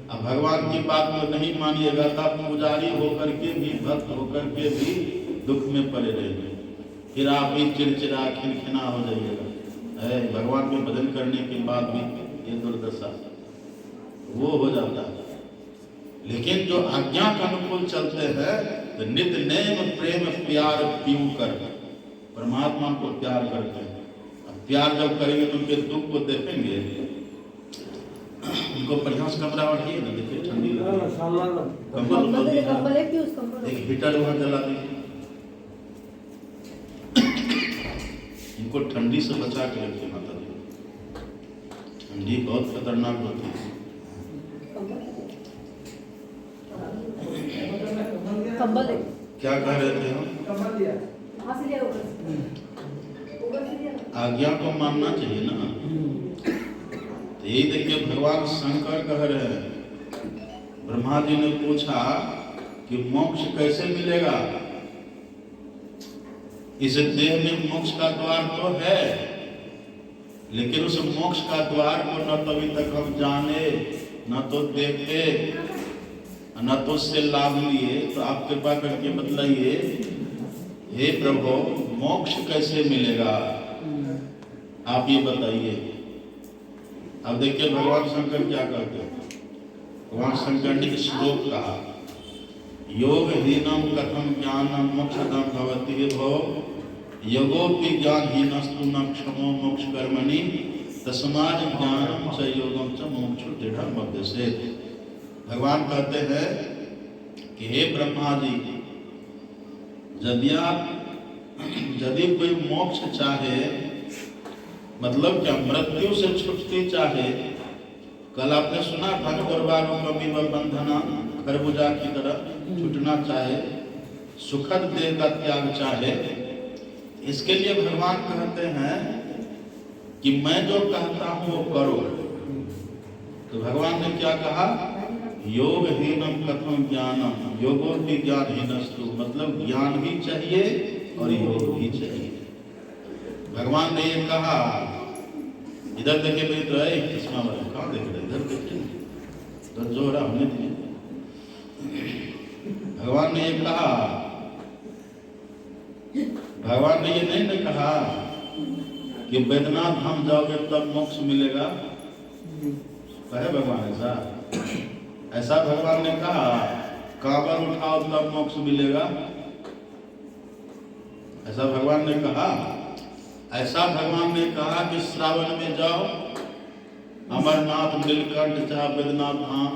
अब भगवान की बात को नहीं मानिएगा, तब पुजारी होकर के भी, भक्त होकर के भी दुख में पड़े रहेंगे। फिर आप भी चिड़चिड़ा खिनखिना हो जाइएगा। भगवान के भजन करने के बाद भी ये दुर्दशा वो हो जाता है। लेकिन जो आज्ञा के अनुकूल चलते हैं, तो नित्य नेम प्रेम प्यार पीऊ कर परमात्मा को प्यार करते हैं। अब प्यार जब करेंगे तो उनके दुख को देखेंगे। उनको बढ़िया से कमरा बैठिए ना, देखिए ठंडी कंबल एक हीटर वहां जला दीजिए, इनको ठंडी से बचा के रखिए। माता जी, ठंडी बहुत खतरनाक होती है। कंबल दे। क्या कह रहे थे हम? कंबल दिया। वहाँ से लिया ऊपर से लिया। आज्ञा को मानना चाहिए ना। तो यही देखिए भगवान शंकर कह रहे हैं, ब्रह्मा जी ने पूछा कि मोक्ष कैसे मिलेगा? इस देह में मोक्ष का द्वार तो है, लेकिन उस मोक्ष का द्वार को न तो अभी तक हम जाने, न तो देखे, न तो उससे लाभ लिए। तो आप कृपा करके बतलाइए, हे प्रभु मोक्ष कैसे मिलेगा? आप ये बताइए। अब देखिए भगवान शंकर क्या कहते हैं। भगवान शंकर ने श्लोक कहा, योग हीनम कथम ज्ञानम मोक्षदम भवति भो योगोपि ज्ञानहीनस्तु न क्षमो मोक्ष कर्मणि तस्मात् ज्ञानम च योगम च मोक्षो दृढ़ मध्यसे। भगवान कहते हैं कि हे ब्रह्मा जी, यदि कोई मोक्ष चाहे, मतलब क्या मृत्यु से छुटती चाहे, कल आपने सुना था बंधना खरबूजा की तरह छूटना चाहे, सुखद देह का त्याग चाहे, इसके लिए भगवान कहते हैं कि मैं जो कहता हूं वो करो। तो भगवान ने क्या कहा, योग हीनम कथम ज्ञानम योगोपि ज्ञानहीनस्तु, मतलब ज्ञान भी चाहिए और योग भी चाहिए। भगवान ने ये कहा, इधर देखे भाई तो है चश्मा वाला, कहाँ देख रहे, इधर देखिए, तो जो रहा हमने दिए। भगवान ने ये कहा, भगवान ने ये नहीं कहा कि बैद्यनाथ धाम जाओगे तब मोक्ष मिलेगा। कहे भगवान ऐसा भगवान ने कहा कांवर उठाओ तब मोक्ष मिलेगा, ऐसा भगवान ने कहा। ऐसा भगवान ने कहा कि श्रावण में जाओ अमरनाथ नीलकंठ चाहे बैद्यनाथ धाम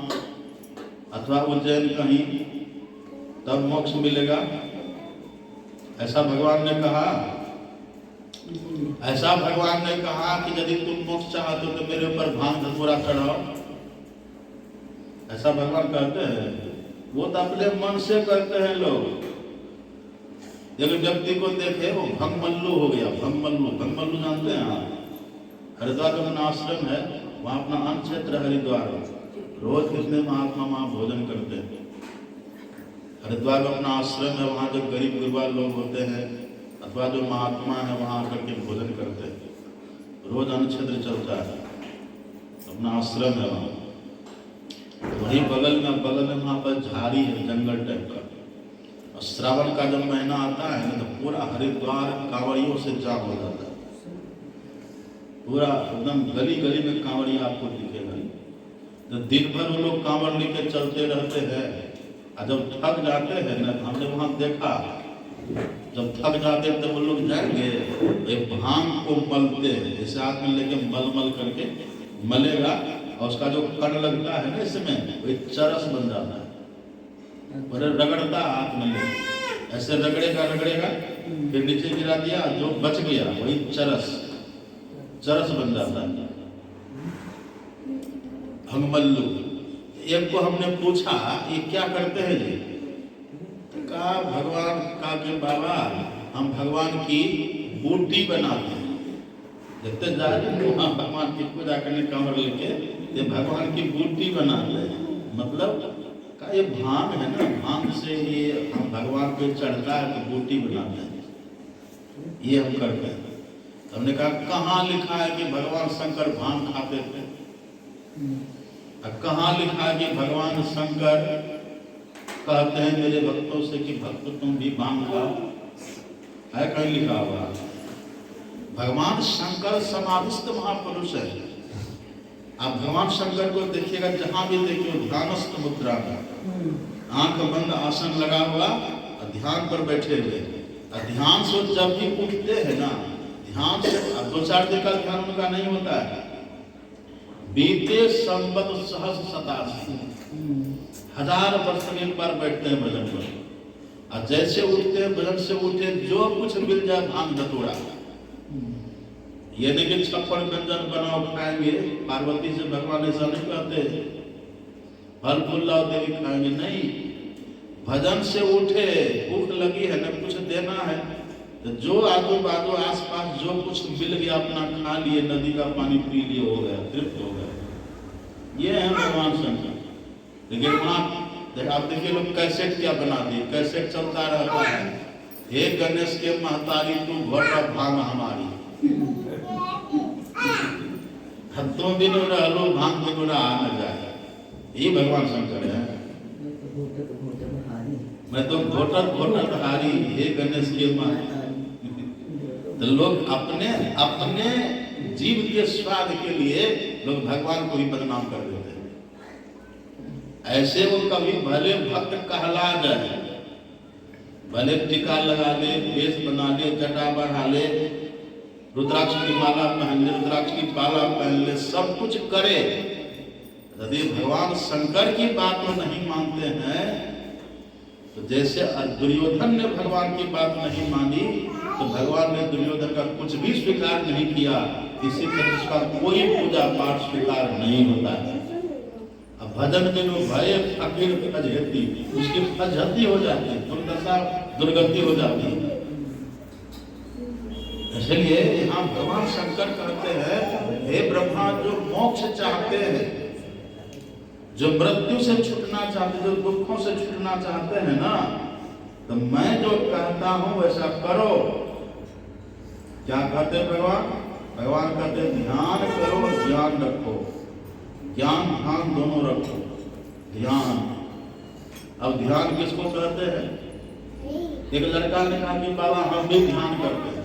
अथवा उज्जैन कहीं, तब मोक्ष मिलेगा, ऐसा भगवान ने कहा। ऐसा भगवान ने कहा कि यदि तुम मोक्ष चाहते हो तो मेरे ऊपर भांग धतूरा चढ़ाओ, ऐसा भगवान कहते हैं। वो तो अपने मन से करते हैं लोग। एक व्यक्ति को देखे वो भंगमल्लू हो गया, भंगमल्लू जानते हैं आप? हरिद्वार में आश्रम है, वहाँ अपना अन्न क्षेत्र हरिद्वार, रोज कितने महात्मा वहाँ भोजन करते हैं। हरिद्वार में अपना आश्रम है, वहाँ जो गरीब गुरबा लोग होते हैं अथवा जो महात्मा है वहाँ आकर के भोजन करते हैं, रोज अन्न क्षेत्र चलता है, अपना आश्रम है वहाँ। वही बगल में वहाँ पर झाड़ी है, जंगल टाइप का। और श्रावण का जब महीना आता है ना तो पूरा हरिद्वार कांवड़ियों से जाम हो जाता है, पूरा एकदम गली गली में कांवड़िया आपको दिखेगा। तो दिन भर वो लोग कांवड़ लेके चलते रहते हैं, और जब थक जाते हैं ना, हमने वहाँ देखा जब थक जाते हैं तो वो लोग जाएंगे एक भांग को मलते हैं, जैसे हाथ में लेके मल करके मलेगा और उसका जो कण लगता है ना इसमें वही चरस बन जाता है। और रगड़ता हाथ में ले, ऐसे रगड़ेगा फिर नीचे गिरा दिया, जो बच गया वही चरस बन जाता है, भंगमल्लू। एक को हमने पूछा ये क्या करते हैं जी? तो कहा भगवान का के बाबा हम भगवान की बूटी बनाते हैं। देखते जाए वहाँ भगवान की पूजा करने कमर लेके ये भगवान की बूटी बनाते हैं, मतलब का ये भांग है ना, भांग से ये हम भगवान पे चढ़ता है तो बूटी बनाते हैं, ये हम करते हैं। तो हमने कहा कहाँ लिखा है कि भगवान शंकर भांग खाते थे? कहाँ लिखा है कि भगवान शंकर कहते हैं मेरे भक्तों से कि भक्त तुम भी भांग खाओ? है कहीं लिखा हुआ? भगवान शंकर समाधिस्थ महापुरुष है। आप भगवान शंकर को देखिएगा, जहां भी देखिए ध्यानस्थ मुद्रा में, आंख बंद आसन लगा हुआ और ध्यान पर बैठे हुए। ध्यान से जब भी उठते हैं ना, ध्यान से 2-4 दिन का ध्यान उनका नहीं होता है। बीते संवत सहस्र शताब्दी 1000 वर्ष के एक बार बैठते हैं भजन पर, और जैसे उठते हैं भजन से उठे जो कुछ मिल जाए भांग धतूरा। ये नहीं कि छप्पन व्यंजन बनाओ खाएंगे, पार्वती से भगवान ऐसा नहीं कहते, फल फूल लाओ देवी खाएंगे, नहीं। भजन से उठे, भूख लगी है, न कुछ देना है, तो जो आजू बाजू आसपास जो कुछ मिल गया अपना खा लिए, नदी का पानी पी लिए, हो गया, तृप्त हो गया। ये है भगवान शंकर। लेकिन वहां आप देखिए लोग कैसेट क्या बना दिए, कैसेट चलता रहता है, हे गणेश के महतारी तू घोटा भांग हमारी, हत्तों बिनु रहलो भांग बिनु रहा न जाए। ये भगवान शंकर है। मैं तो घोटत घोटत हारी, हे गणेश के महतारी। तो लोग अपने अपने जीव के स्वाद के लिए लोग भगवान को ही बदनाम कर देते हैं। ऐसे वो कभी भले भक्त कहला जाए, भले टीका लगा ले, वेश बना ले, जटा बढ़ा ले, रुद्राक्ष की माला पहन ले, रुद्राक्ष की माला पहन ले, सब कुछ करे, यदि भगवान शंकर की बात में नहीं मानते हैं, तो जैसे दुर्योधन ने भगवान की बात नहीं मानी, तो भगवान ने दुर्योधन का कुछ भी स्वीकार नहीं किया, इसी तरह उसका कोई पूजा पाठ स्वीकार नहीं होता है। अब भजन बिनु भय फकीर फजहती, उसकी फजहती हो जाती है, दुर्दशा दुर्गति हो जाती है। इसलिए यहाँ भगवान शंकर कहते हैं, हे ब्रह्मा, जो मोक्ष चाहते हैं, जो मृत्यु से छूटना चाहते, जो दुखों से छूटना चाहते हैं ना, तो मैं जो कहता हूं वैसा करो। क्या कहते हैं भगवान? भगवान कहते हैं ध्यान करो, ज्ञान रखो, ज्ञान ध्यान दोनों रखो। ध्यान, अब ध्यान किसको कहते हैं? एक लड़का ने कहा कि बाबा हम भी ध्यान करते हैं।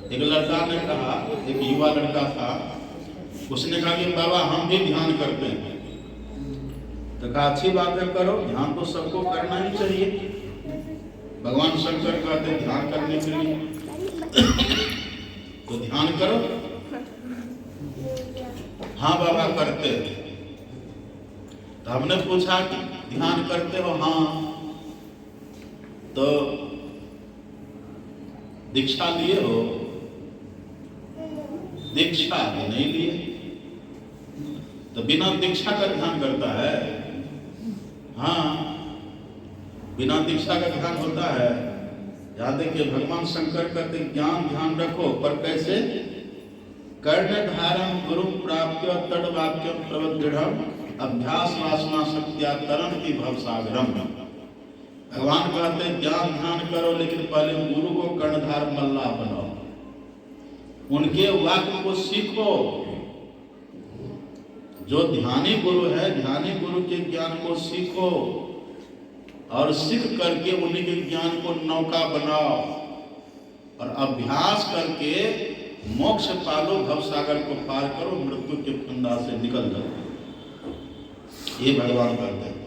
एक लड़का ने कहा, एक युवा लड़का था, उसने कहा कि बाबा हम भी ध्यान करते हैं। तो कहा अच्छी बात है, करो, ध्यान तो सबको करना ही चाहिए। भगवान शंकर कहते हैं ध्यान करने के लिए तो ध्यान करो। हाँ बाबा करते हैं। तो हमने पूछा कि ध्यान करते हो? हाँ। तो दीक्षा लिए हो? दीक्षा नहीं लिए। तो बिना दीक्षा का ध्यान करता है? हाँ, बिना दीक्षा का ध्यान होता है। याद देखिए भगवान शंकर कहते ज्ञान ध्यान रखो, पर कैसे? कर्ण धारम गुरु प्राप्त्य तद वाक्य प्रवदृढ़ अभ्यास वासना शक्त्या तरन्ति भवसागरम। भगवान कहते ज्ञान ध्यान करो, लेकिन पहले गुरु को कर्णधार मल्लाह बनाओ, उनके वाक्य को सीखो। जो ध्यानी गुरु है, ध्यानी गुरु के ज्ञान को सीखो और सीख करके उन्हीं के ज्ञान को नौका बनाओ और अभ्यास करके मोक्ष पालो, भवसागर को पार करो, मृत्यु के फंदा से निकल जाओ। ये भगवान करते हैं।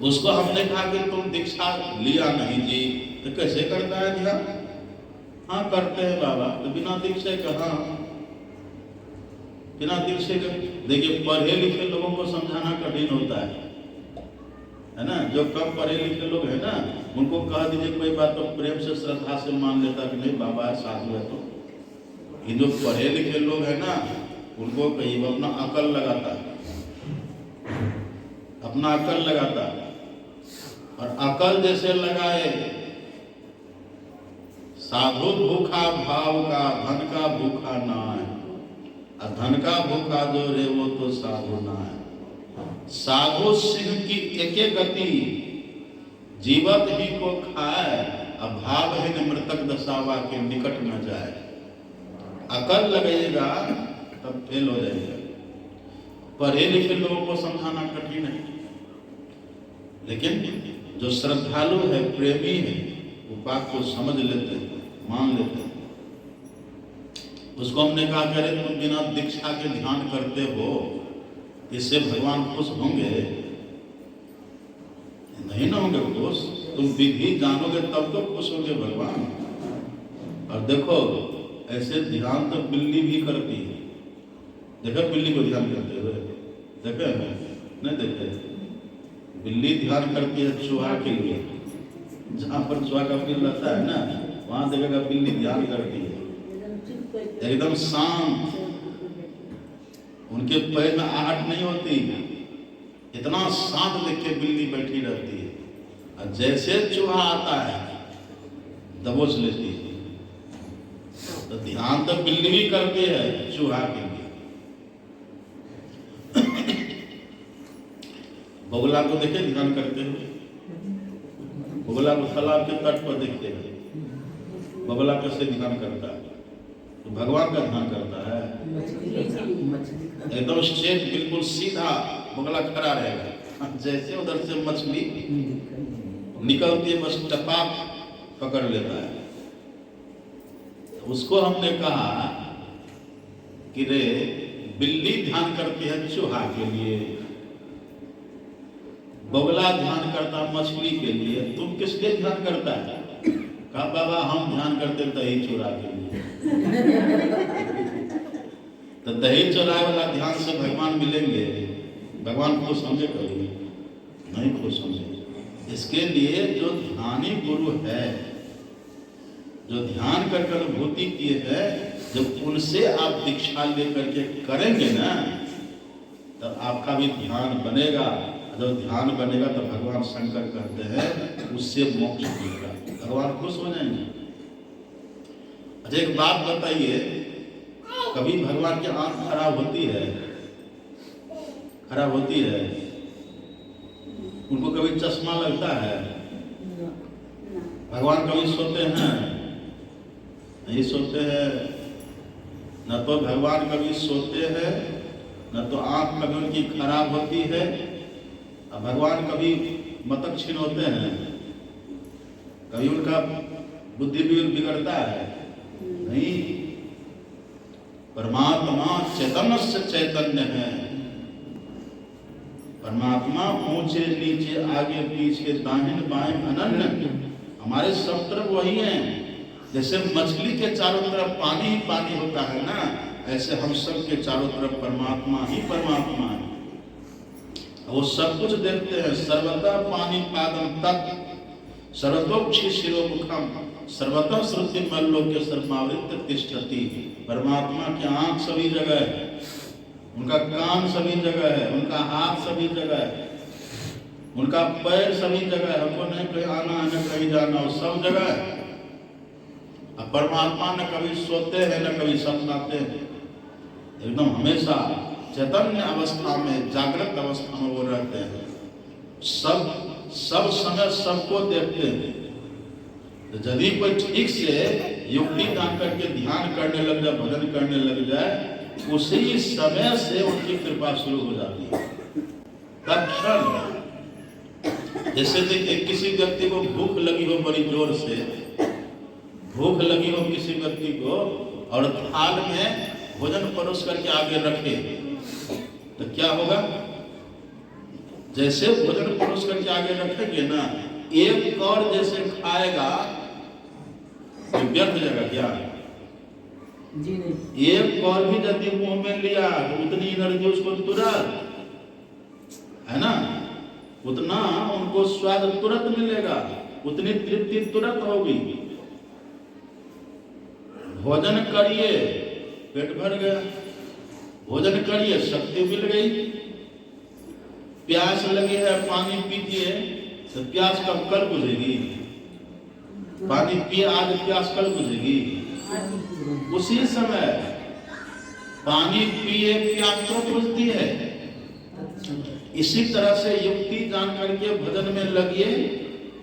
उसको हमने कहा कि तुम दीक्षा लिया नहीं जी, तो कैसे करता है ध्यान? हाँ करते हैं बाबा। तो बिना दीक्षा कहाँ? बिना दीक्षा के देखिए, पढ़े लिखे लोगों को समझाना कठिन होता है ना। जो कम पढ़े लिखे लोग हैं ना, उनको कह दीजिए कोई बात तो प्रेम से श्रद्धा से मान लेता कि नहीं बाबा है, साधु है। तो ये जो पढ़े लिखे लोग हैं ना, उनको कहीं वो अपना अकल लगाता है, अपना अकल लगाता है। और अकल जैसे लगाए, साधु भूखा भाव का, धन का भूखा ना है, और धन का भूखा जो रे वो तो साधु ना है। साधु सिंह की एक गति, जीवत ही को खाए, अभाव है मृतक दशावा के निकट न जाए। अकल लगेगा तब फेल हो जाएगा। पढ़े लिखे लोगों को समझाना कठिन है, लेकिन जो श्रद्धालु है, प्रेमी है, वो बात को समझ लेते हैं, मान लेते हैं। उसको हमने कहा करे तुम बिना दीक्षा के ध्यान करते हो, इससे भगवान खुश होंगे? नहीं ना होंगे खुश। तुम विधि जानोगे तब तो खुश होंगे भगवान। और देखो ऐसे ध्यान तो बिल्ली भी करती है। देखो बिल्ली को ध्यान करते हुए, देखे नहीं देखे? बिल्ली ध्यान करती है चूहा के लिए। जहाँ पर चूहा का पेड़ रहता है ना, वहां देखेगा बिल्ली ध्यान करती है, एकदम शांत। उनके पैर में आहट नहीं होती, इतना शांत देखिए बिल्ली बैठी रहती है, और जैसे चूहा आता है दबोच लेती है। तो ध्यान तो बिल्ली भी करती है चूहा के लिए। बगुला को देखे ध्यान करते हुए, बगुला को तालाब के तट पर देखते हैं, बगुला कैसे ध्यान करता है? तो भगवान का ध्यान करता है। एकदम स्ट्रेट बिल्कुल सीधा बगुला खड़ा रहेगा, जैसे उधर से मछली निकलती है बस टपाक पकड़ लेता है। तो उसको हमने कहा कि रे बिल्ली ध्यान करती है चूहा के लिए, बगुला ध्यान करता मछली के लिए, तुम किस लिए ध्यान करता है? कहा बाबा हम ध्यान करते दही चूरा के लिए। तो दही चौराहे वाला ध्यान से भगवान मिलेंगे, भगवान खुश होंगे कभी? नहीं खुश होंगे। इसके लिए जो ध्यानी गुरु है, जो ध्यान करके अनुभूति किए हैं, जब उनसे आप दीक्षा लेकर के करेंगे ना, तब आपका भी ध्यान बनेगा। जब ध्यान बनेगा तो भगवान शंकर कहते हैं उससे मोक्ष मिलेगा, भगवान खुश हो जाएंगे। अच्छा एक बात बताइए, कभी भगवान की आंख खराब होती है? खराब होती है? उनको कभी चश्मा लगता है? भगवान कभी सोते हैं? नहीं सोते हैं। न तो भगवान कभी सोते हैं, न तो आंख कभी उनकी खराब होती है। भगवान कभी मतक छीन होते हैं? कभी उनका बुद्धि भी बिगड़ता है? नहीं। परमात्मा चैतन्य से चैतन्य है। परमात्मा ऊंचे नीचे आगे पीछे दाहिने बाएं अनन्य, हमारे सब तरफ वही हैं। जैसे मछली के चारों तरफ पानी ही पानी होता है ना, ऐसे हम सब के चारों तरफ परमात्मा ही परमात्मा है। वो सब कुछ देखते हैं। सर्वथा पानी पादम तक सर्वतोक्षी शिरोमुखम सर्वतः श्रुति मल्लोक्य सर्वावृत्त तिष्ठति। परमात्मा की आंख सभी जगह है, उनका कान सभी जगह है, उनका हाथ सभी जगह है, उनका पैर सभी जगह है। हमको नहीं कहीं आना है न कहीं जाना, वो सब जगह है। अब परमात्मा न कभी सोते हैं न कभी सपनाते हैं, एकदम हमेशा चैतन्य अवस्था में, जागृत अवस्था में वो रहते हैं। सब समय सबको देखते हैं। तो यदि कोई ठीक से युक्ति दान करके ध्यान करने लग जाए, भजन करने लग जाए, उसी समय से उनकी कृपा शुरू हो जाती है। तत्क्षण जैसे देखिए किसी व्यक्ति को भूख लगी हो, बड़ी जोर से भूख लगी हो किसी व्यक्ति को, और थाल में भोजन परोस करके आगे रखे, तो क्या होगा? जैसे भोजन परोस करके आगे रखेंगे ना, एक कौर जैसे खाएगा तो व्यर्थ जाएगा क्या? जी नहीं। एक कौर भी यदि मुंह में लिया तो उतनी एनर्जी उसको तुरंत, है ना, उतना उनको स्वाद तुरंत मिलेगा, उतनी तृप्ति तुरंत होगी। भोजन करिए, पेट भर गया, भोजन करिए, शक्ति मिल गई। प्यास लगी है, पानी पीजिए, तो प्यास कब कल बुझेगी? पानी पिए आज, प्यास कल बुझेगी? उसी समय पानी पिए, प्यास तो बुझती है। इसी तरह से युक्ति जान करके भजन में लगिए,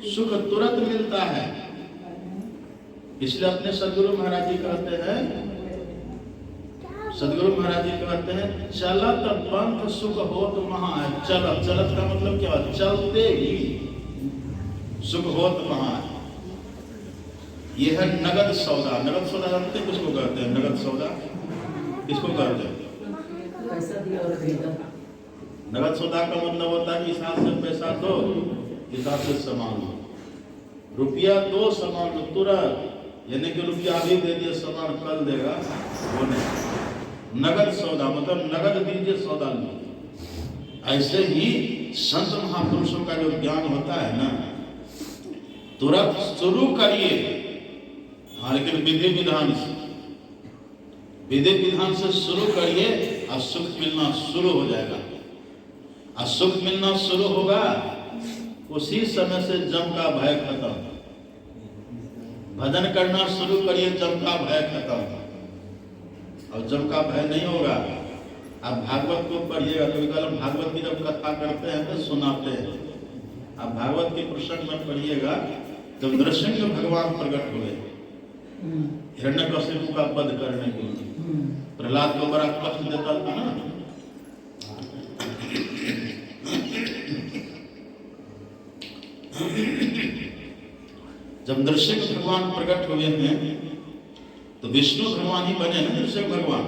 सुख तुरंत मिलता है। इसलिए अपने सदगुरु महाराज जी कहते हैं, सदगुरु महाराज जी कहते हैं, चलत पंथ सुख होत महा। चलत, चलत का मतलब क्या? चलते ही सुख होत महा। यह है नगद सौदा। नगद सौदा जानते हैं किसको कहते हैं? नगद सौदा किसको कहते हैं? पैसा दिया और खरीदा। नगद सौदा का मतलब होता है कि इस हाथ से पैसा दो, इस हाथ से सामान लो। रुपया दो, सामान लो तुरंत, यानी कि रुपया अभी दे दिए, सामान कल देगा, वो नहीं। नगद सौदा मतलब नगद दीजिए, सौदा लो। ऐसे ही संत महापुरुषों का जो ज्ञान होता है ना, तुरंत शुरू करिए, लेकिन विधि विधान से, विधि विधान से शुरू करिए और सुख मिलना शुरू हो जाएगा। और सुख मिलना शुरू होगा, उसी समय से जम का भय खत्म। भजन करना शुरू करिए, जम का भय खत्म। और जम का भय नहीं होगा। आप भागवत को पढ़िएगा, कभी कल भागवत की जब कथा करते हैं तो सुनाते हैं। आप भागवत के प्रसंग में पढ़िएगा, जब नृसिंह भगवान प्रकट हुए हिरण्यकशिपु का वध करने के लिए, प्रहलाद को बड़ा कष्ट देता था ना। जब नृसिंह भगवान प्रकट हुए हैं तो विष्णु भगवान ही बने ना नृसिंह भगवान।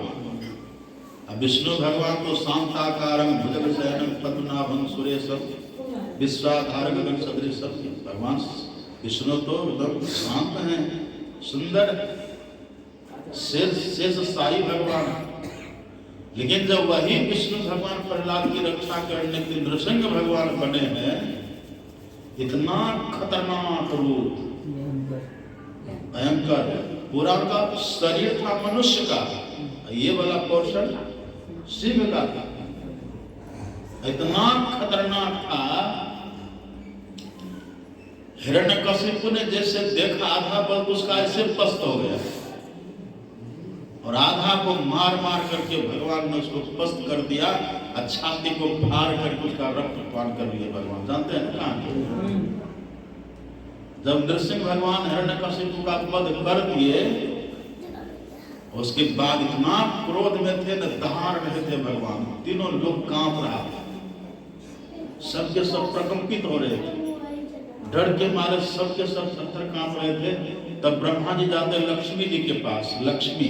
अब विष्णु भगवान तो शांताकारं भुजगशयनं पद्मनाभं सुरेशं विश्वाधारं गगन सदृशं। भगवान विष्णु तो एकदम शांत हैं, सुंदर शेष साई भगवान। लेकिन जब वही विष्णु भगवान प्रहलाद की रक्षा करने के लिए नृसिंह भगवान बने हैं, इतना खतरनाक रूप, भयंकर, पूरा उनका शरीर था मनुष्य का, ये वाला पोर्शन सिंह का था। इतना खतरनाक था, हिरण्यकशिपु ने जैसे देखा आधा बल उसका ऐसे पस्त हो गया और आधा को मार मार करके भगवान ने उसको पस्त कर दिया, छाती को फाड़ करके उसका रक्त पान कर लिया। भगवान जानते हैं ना कहां। जब नृसिंह भगवान हिरण्यकशिपु का वध कर दिए, उसके बाद इतना क्रोध में थे, न दहाड़ रहे थे भगवान। तीनों लोग कांप रहा था, सबके सब प्रकंपित हो रहे थे, डर के मारे सबके सब थर कांप रहे थे। तब ब्रह्मा जी जाते लक्ष्मी जी के पास, लक्ष्मी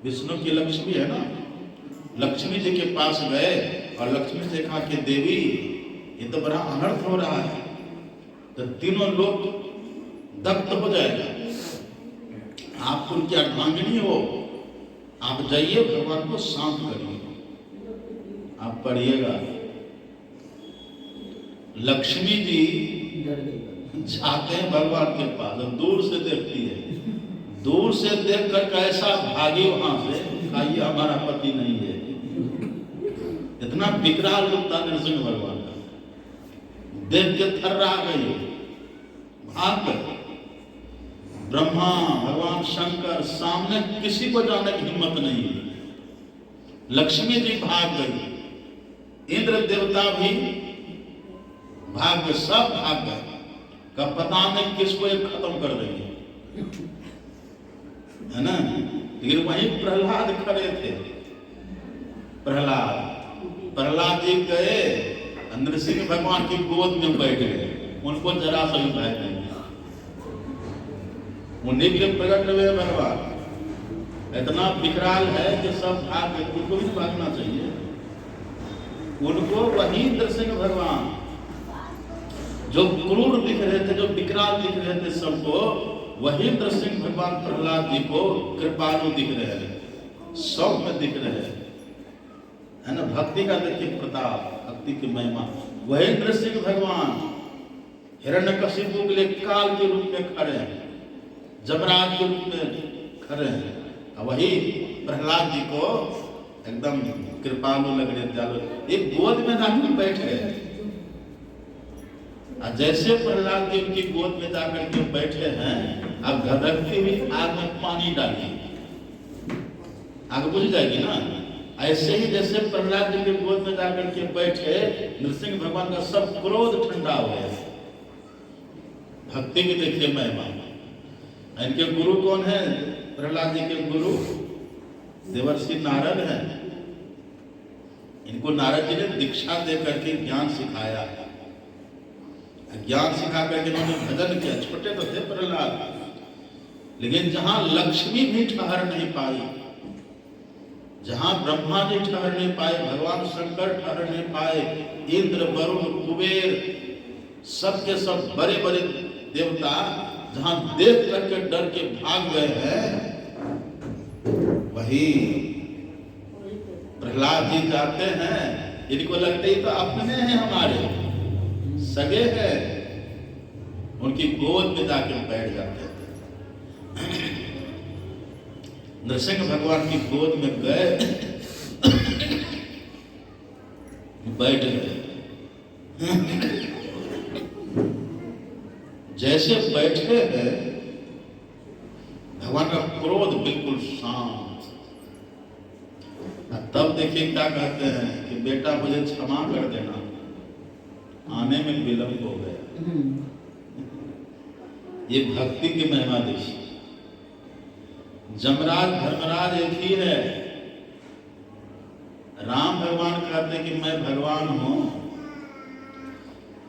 विष्णु की लक्ष्मी है ना, लक्ष्मी जी के पास गए और लक्ष्मी से कहा कि देवी ये तो बड़ा अनर्थ हो रहा है, तो तीनों लोग दग्ध हो जाएगा, आप उनकी अर्धांगिनी हो, आप जाइए भगवान को शांत करिए। आप पढ़िएगा, लक्ष्मी जी जाते हैं भगवान के पास, दूर से देखती है, दूर से देख कर कैसा भागी वहां से, ये हमारा पति नहीं है। इतना विकराल रूप था नृसिंह भगवान का, देख के थर्रा गई, भाग गए। ब्रह्मा, भगवान शंकर सामने किसी को जाने की हिम्मत नहीं। लक्ष्मी जी भाग गई, इंद्र देवता भी भाग गए, सब भाग गए। कब पता नहीं किसको एक खत्म कर देंगे, है ना। लेकिन वहीं प्रहलाद खड़े थे। प्रहलाद जी गए, नृसिंह भगवान की गोद में बैठ गए, उनको जरा सा भी भय नहीं। उन्हीं के प्रकट हुए भगवान इतना विकराल है कि सब भाग गए, उनको भी भागना चाहिए। उनको वही नृसिंह भगवान जो क्रूर दिख रहे थे, जो विकराल दिख रहे थे सबको, वही नृसिंह भगवान प्रहलाद जी को कृपालु दिख रहे हैं, सौम्य दिख रहे हैं, है ना। भक्ति का देखिए प्रताप, भक्ति की महिमा। वही नृसिंह भगवान हिरण्यकशिपु के लिए काल के रूप में खड़े हैं, जमराज के रूप में खड़े हैं, वही प्रहलाद जी को एकदम कृपालु लग रहे, एक गोद में जाकर बैठ गए। जैसे प्रहलाद जी उनकी गोद में जाकर के बैठे हैं, अब धधकती हुई आग में पानी डालिए, आग बुझ जाएगी ना। ऐसे ही जैसे प्रहलाद जी के गोद में जाकर के बैठे, नृसिंह भगवान का सब क्रोध ठंडा हो गया। भक्ति की देखिए महिमा। इनके गुरु कौन है? प्रहलाद जी के गुरु देवर्षि नारद हैं। इनको नारद जी ने दीक्षा दे करके ज्ञान सिखाया, ज्ञान सिखा करके इन्होंने भजन किया। छोटे तो थे प्रहलाद, लेकिन जहां लक्ष्मी भी ठहर नहीं पाई, जहां ब्रह्मा जी ठहर नहीं पाए, भगवान शंकर ठहर नहीं पाए, इंद्र, वरुण, कुबेर, सबके सब बड़े बड़े देवता जहां देख करके डर के भाग गए हैं, वही प्रहलाद जी जाते हैं। इनको लगते ही तो अपने हैं, हमारे सगे हैं, उनकी गोद में जाकर बैठ जाते हैं। नृसिंह भगवान की गोद में गए, बैठ गए। जैसे बैठे हैं भगवान का क्रोध बिल्कुल शांत। तब देखिए क्या कहते हैं कि बेटा मुझे क्षमा कर देना, आने में विलंब हो गया। ये भक्ति की महिमा देखिए। जमराज धर्मराज एक ही है। राम भगवान कहते हैं कि मैं भगवान हूं।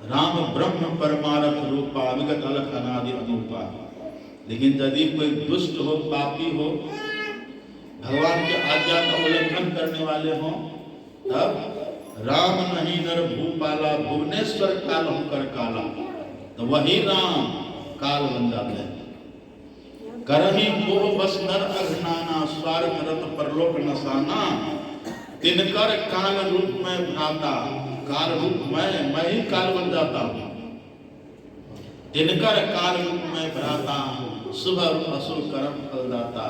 राम ब्रह्म परमारथ रूपा विगत अलख अनादि अनूपा। लेकिन यदि कोई दुष्ट हो, पापी हो, भगवान के आज्ञा का उल्लंघन करने वाले हों, तब राम नहीं नर भूपाला भुवनेश्वर काल होकर काला, तो वही राम काल बन जाते हैं। करही मोह बस नर अघनाना स्वार्थ रत परलोक नसाना। तिनकर काल रूप में भ्राता, काल रूप मैं ही काल बन जाता हूं। तिनकर काल रूप में भ्राता, शुभ असुर कर्म फलदाता।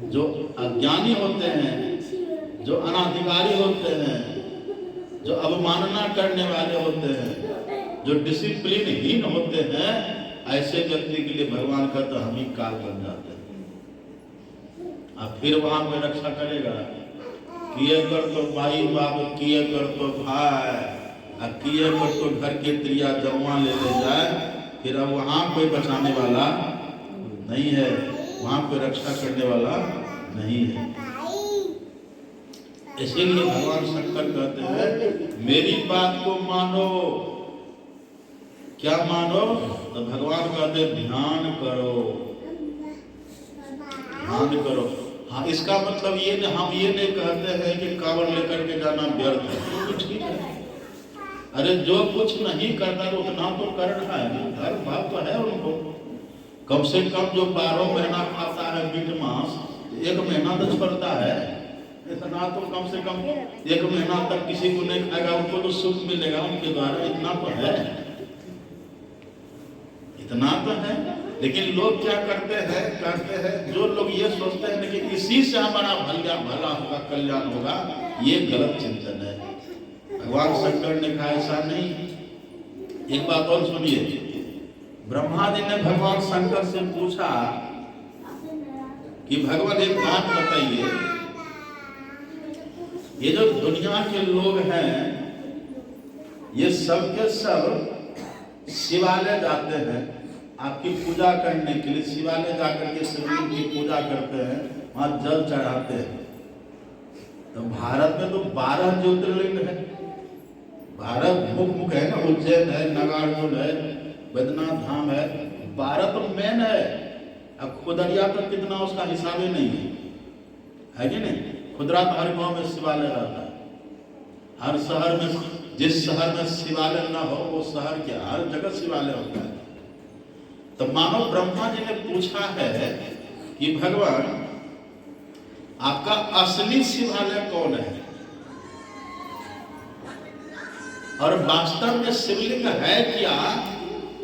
जो अज्ञानी होते हैं, जो अनाधिकारी होते हैं, जो अवमानना करने वाले होते हैं, जो डिसिप्लिन हीन होते हैं, ऐसे व्यक्ति के लिए भगवान का तो हम ही काल बन जाते हैं। अब फिर वहां कोई रक्षा करेगा? किए कर तो भाई बाप, किए कर तो भाई, किए कर तो घर के त्रिया जमुआ ले जाए, फिर अब वहां कोई बचाने वाला नहीं है, वहां कोई रक्षा करने वाला नहीं है। इसीलिए भगवान शंकर कहते हैं मेरी बात को मानो। क्या मानो? तो भगवान कहते हैं ध्यान करो, ध्यान करो। हाँ, इसका मतलब ये नहीं, हम ये नहीं कहते हैं कि कांवड़ लेकर के जाना व्यर्थ है, तो ठीक है। अरे जो कुछ नहीं करता तो उतना तो करना है ना, धर्म भाव तो है उनको। कम से कम जो 12 महीना खाता है मीट मांस, 1 महीना तो छोड़ता है। इतना तो कम से कम 1 महीना तक किसी को नहीं खाएगा, उनको तो सुख मिलेगा उनके द्वारा, इतना तो है, इतना तो है। लेकिन लोग क्या करते हैं, जो लोग ये सोचते हैं कि इसी से हमारा भला होगा, कल्याण होगा, ये गलत चिंतन है। भगवान शंकर ने कहा ऐसा नहीं। एक बात और सुनिए, ब्रह्मा जी ने भगवान शंकर से पूछा कि भगवान एक बात बताइए, ये जो दुनिया के लोग हैं, ये सब के सब शिवालय जाते हैं आपकी पूजा करने के लिए। शिवालय जाकर के शिवलिंग की पूजा करते हैं, वहां जल चढ़ाते हैं। तो भारत में तो 12 ज्योतिर्लिंग है। भारत मुख है ना, उज्जैन है, नागार्जुन है, बैद्यनाथ धाम है, 12 तो मेन है। अब खुदरिया तो कितना उसका हिसाब ही नहीं है कि नहीं? खुदरा तो हर गांव में शिवालय रहता है। हर शहर में, जिस शहर में शिवालय ना हो वो शहर के हर जगह शिवालय होता है। तो मानो ब्रह्मा जी ने पूछा है कि भगवान आपका असली शिवालय कौन है, और वास्तव में शिवलिंग है क्या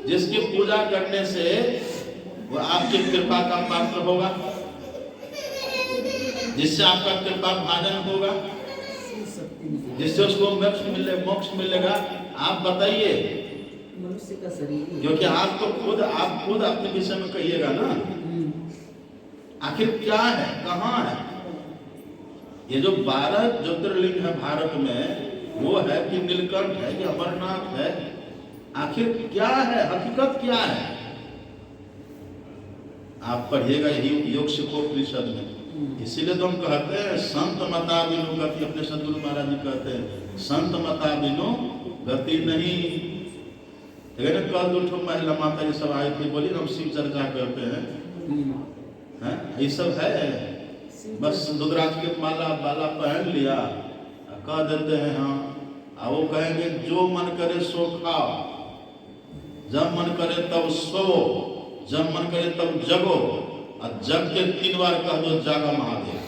जिसकी पूजा करने से वो आपकी कृपा का पात्र होगा, जिससे आपका कृपा भाजन होगा, जिससे उसको मोक्ष मिलेगा? आप बताइए, मनुष्य का शरीर। क्योंकि आप खुद अपने विषय में कहिएगा ना, आखिर क्या है, कहाँ है? ये जो 12 ज्योतिर्लिंग है भारत में, वो है कि नीलकंठ है कि अमरनाथ है? आखिर क्या है, हकीकत क्या है? आप पढ़िएगा यही योग शिखोपनिषद में। इसीलिए तो हम कहते हैं संत मता बिनु गति, अपने सदगुरु महाराज जी कहते हैं संत मता बिनु गति नहीं। लेकिन कल 2 महिला माता जी सब आई थी, बोली हम शिव चर्चा करते हैं, ये सब है, बस रुद्राक्ष के माला बाला पहन लिया, कह देते हैं हाँ, वो कहेंगे जो मन करे सो खाओ, जब मन करे तब सो, जब मन करे तब जगो, और जग के 3 बार कह दो जागा महादेव,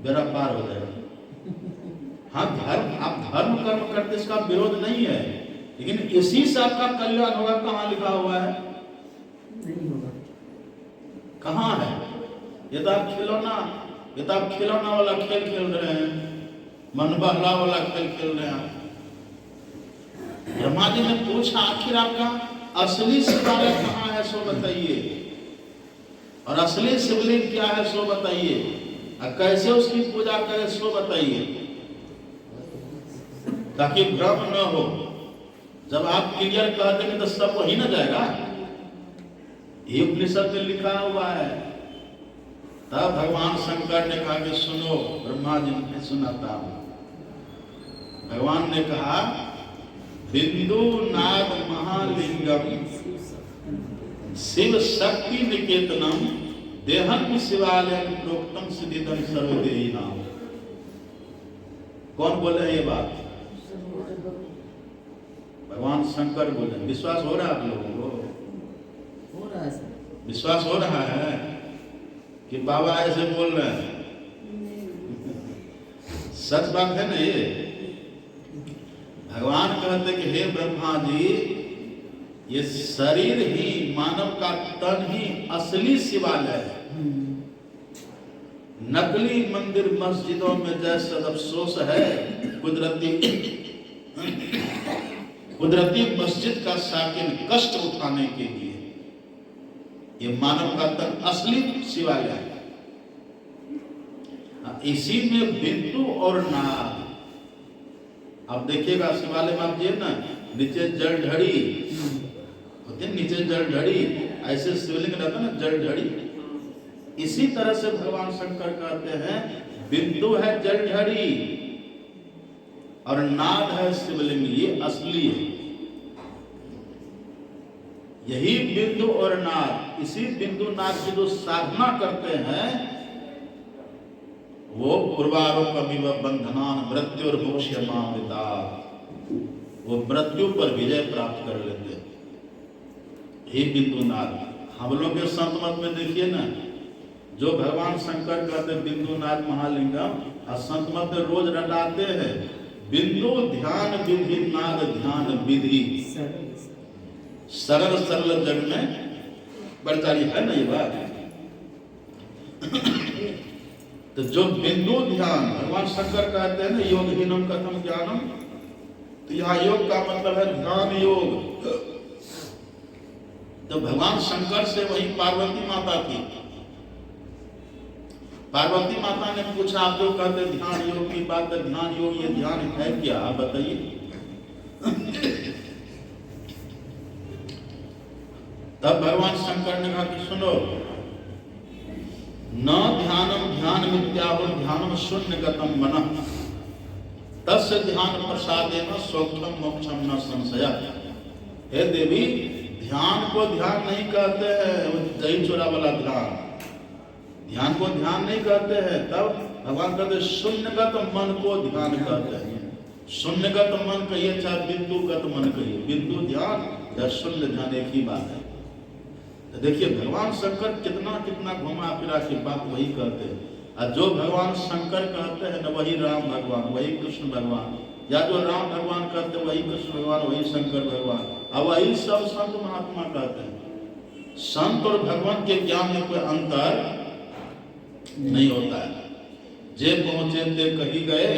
बेड़ा पार हो जाएगा। हाँ, आप धर्म कर्म करते, इसका विरोध नहीं है, लेकिन इसी से आपका कल्याण होगा। कहाँ लिखा हुआ है? नहीं होगा। कहाँ है? ये तो आप खिलौना वाला खेल खेल रहे हैं। मन बहला वाला खेल खेल रहे हैं। ब्रह्मा जी ने पूछा आखिर आपका असली शिवालय कहाँ है सो बताइए, और असली शिवलिंग क्या है सो बताइए, और कैसे उसकी पूजा करें सो बताइए, ताकि भ्रम न हो। जब आप क्लियर कर देंगे तो सब वही ना जाएगा। ये उपनिषद में लिखा हुआ है। तब भगवान शंकर ने कहा कि सुनो, ब्रह्मा जी ने सुनाता हूं। भगवान ने कहा बिंदु नाग महालिंगम शिव शक्ति निकेतनम देहन शिवालयम प्रोक्तम सिद्धिदम सर्वदेही नाम। कौन बोले ये बात? भगवान शंकर बोले। विश्वास हो रहा है आप लोगों को? हो रहा है सर। विश्वास हो रहा है कि बाबा ऐसे बोल रहे हैं? सच बात है ना ये। भगवान कहते कि हे ब्रह्मा जी, ये शरीर ही, मानव का तन ही असली शिवालय है। नकली मंदिर मस्जिदों में जैसे अफसोस है, कुदरती मस्जिद का साकिन कष्ट उठाने के लिए ये मानव का तन असली शिवालय है। इसी में बिंदु और नाग, आप देखिएगा शिवालय में आप देखिए ना, नीचे जलझड़ी होते हैं, नीचे जलझड़ी, ऐसे शिवलिंग रहता है ना जलझड़ी। इसी तरह से भगवान शंकर कहते हैं बिंदु है जलझड़ी और नाग है शिवलिंग, ये असली है। यही बिंदु और नाग, इसी बिंदु नाग की जो साधना करते हैं वो पूर्वारोपमिव बंधनान मृत्यु और मोक्षमामृता, वो मृत्यु पर विजय प्राप्त कर लेते हैं। हे बिंदु नाग, हम लोग के संत मत में देखिए ना, जो भगवान शंकर कहते बिंदु नाग महालिंगम, और संत मत में रोज रटाते हैं बिंदु ध्यान विधि नाग ध्यान विधि। सरल सरल जग में बड़चारी है ना ये बात। तो जो बिंदु ध्यान, भगवान शंकर कहते हैं ना योगहीनम कथम ज्ञानम, तो यहाँ योग का मतलब है ध्यान योग। तो भगवान शंकर से वही पार्वती माता थी। पार्वती माता ने पूछा, आप जो कहते ध्यान योग की बात है, ध्यान योग, ये ध्यान है क्या, आप बताइए। तब भगवान शंकर ने कहा कि सुनो, न ध्यानम ध्यान मिथ्याहुर ध्यानम शून्यगतम मनः तस्य ध्यान प्रसादेन सौख्यम मोक्षम न संशय। हे देवी, ध्यान को ध्यान नहीं कहते हैं, वो दही चूरा वाला ध्यान को ध्यान नहीं कहते हैं। तब भगवान कहते शून्यगत मन को ध्यान कहते हैं। शून्यगत मन कहिए चाहे बिंदुगत मन कहिए, बिंदु ध्यान या शून्य ध्यान एक ही बात है। तो देखिए भगवान शंकर कितना कितना घुमा फिरा की बात वही कहते हैं। और जो भगवान शंकर कहते हैं ना, वही राम भगवान, वही कृष्ण भगवान, या जो राम भगवान कहते हैं वही कृष्ण भगवान, वही शंकर भगवान, और वही सब संत महात्मा कहते हैं। संत और भगवान के ज्ञान में कोई अंतर नहीं होता है। जे पहुंचे ते कही गए,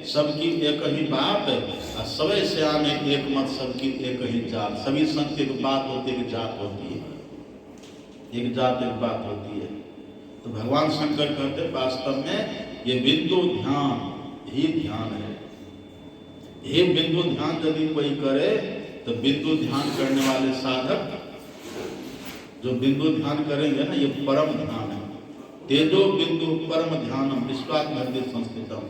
सबकी एक ही बात, और सवे से आने एक मत, सबकी एक ही जात। सभी संत की एक बात होती है, एक जात होती है, एक जात एक बात होती है। तो भगवान शंकर कहते वास्तव में ये बिंदु ध्यान ही ध्यान है। ये बिंदु ध्यान यदि कोई करे तो बिंदु ध्यान करने वाले साधक जो बिंदु ध्यान करेंगे ना, ये परम ध्यान है। तेजो बिंदु परम ध्यानम विश्वास मध्य संस्कृतम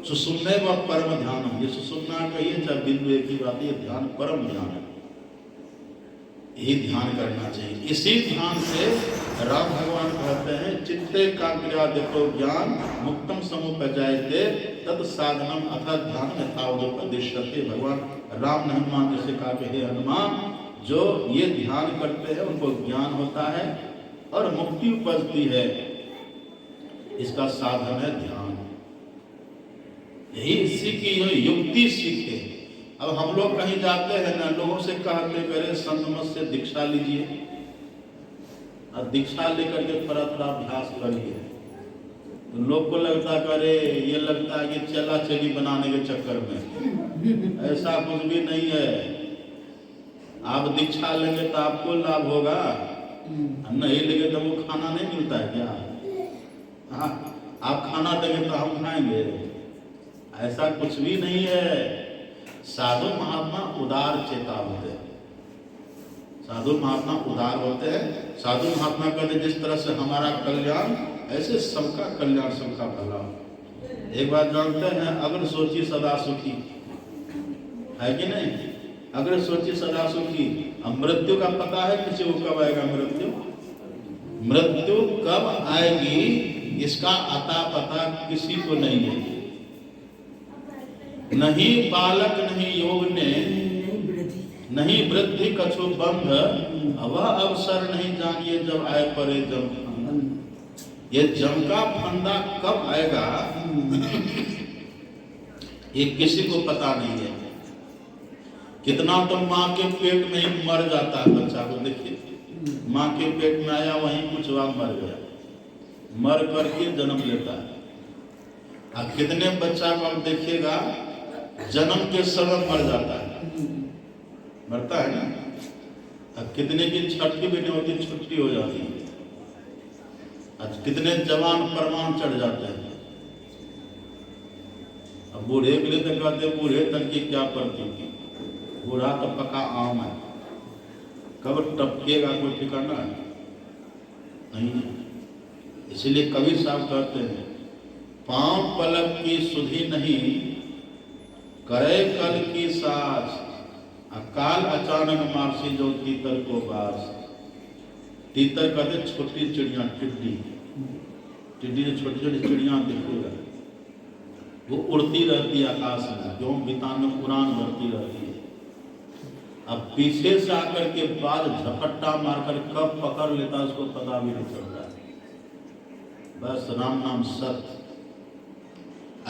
सुसुम्ने व परम ध्यानम। ये सुसुम्ना कहिए चाहे बिंदु, एक ही बात, ये ध्यान परम ध्यान है। यही ध्यान करना चाहिए। इसी ध्यान से राम भगवान कहते हैं चित्ते कांक्रिया देखो ज्ञान मुक्तम समुपजायते तत् साधनम अथ ध्यान यथावोपदिश्यते। भगवान राम ने हनुमान जी से कहा कि हे हनुमान, जो ये ध्यान करते हैं उनको ज्ञान होता है और मुक्ति उपजती है। इसका साधन है ध्यान। यही इसी की युक्ति सीखे। अब हम लोग कहीं जाते हैं ना, लोगों से कहते करे संत मत से दीक्षा लीजिए, और दीक्षा लेकर के थोड़ा थोड़ा अभ्यास करिए। तो लोग को लगता करे, ये लगता है कि चला चली बनाने के चक्कर में। ऐसा कुछ भी नहीं है। आप दीक्षा लेंगे तो आपको लाभ होगा, नहीं लेंगे तो वो खाना नहीं मिलता है क्या? हाँ, आप खाना देंगे तो हम खाएंगे, ऐसा कुछ भी नहीं है। साधु महात्मा उदार चेता होते हैं, साधु महात्मा उदार होते हैं। साधु महात्मा कहते जिस तरह से हमारा कल्याण, ऐसे सबका कल्याण, सबका भला। एक बात जानते हैं, अगर सोची सदा सुखी, है कि नहीं? अगर सोची सदा सुखी। अब मृत्यु का पता है किसी को कब आएगा मृत्यु? मृत्यु कब आएगी इसका अता पता किसी को नहीं है। नहीं बालक नहीं योग ने, नहीं वृद्धि कछु बंध, वह अवसर नहीं जानिए जब आए परे जम। ये जम का फंदा कब आएगा ये किसी को पता नहीं है। कितना तो माँ के पेट में ही मर जाता है बच्चा को। देखिए, माँ के पेट में आया, वहीं कुछ हुआ, मर गया, मर करके जन्म लेता है। अब कितने बच्चा को आप देखिएगा जन्म के समय मर जाता है, मरता है ना। अब कितने की छठी भी नहीं होती, छुट्टी हो जाती है। आज कितने जवान परमान चढ़ जाते हैं। अब बूढ़े के लिए तो कहते बूढ़े तक की क्या पड़ती थी, बूढ़ा तो पका आम है, कब टपकेगा कोई ठिकाना है नहीं है। इसीलिए कवि साहब कहते हैं, पांव पलक की सुधि नहीं, करे कल की सास, अकाल अचानक मारसी जो तीतर को बास। तीतर कहते छोटी चिड़िया, टिड्डी। टिड्डी जो छोटी छोटी चिड़िया दिखेगा, वो उड़ती रहती है आकाश में, जो बितान में उड़ान भरती रहती है। अब पीछे से आकर के बाद झपट्टा मारकर कब पकड़ लेता है उसको पता भी नहीं चलता। बस राम नाम सत्य।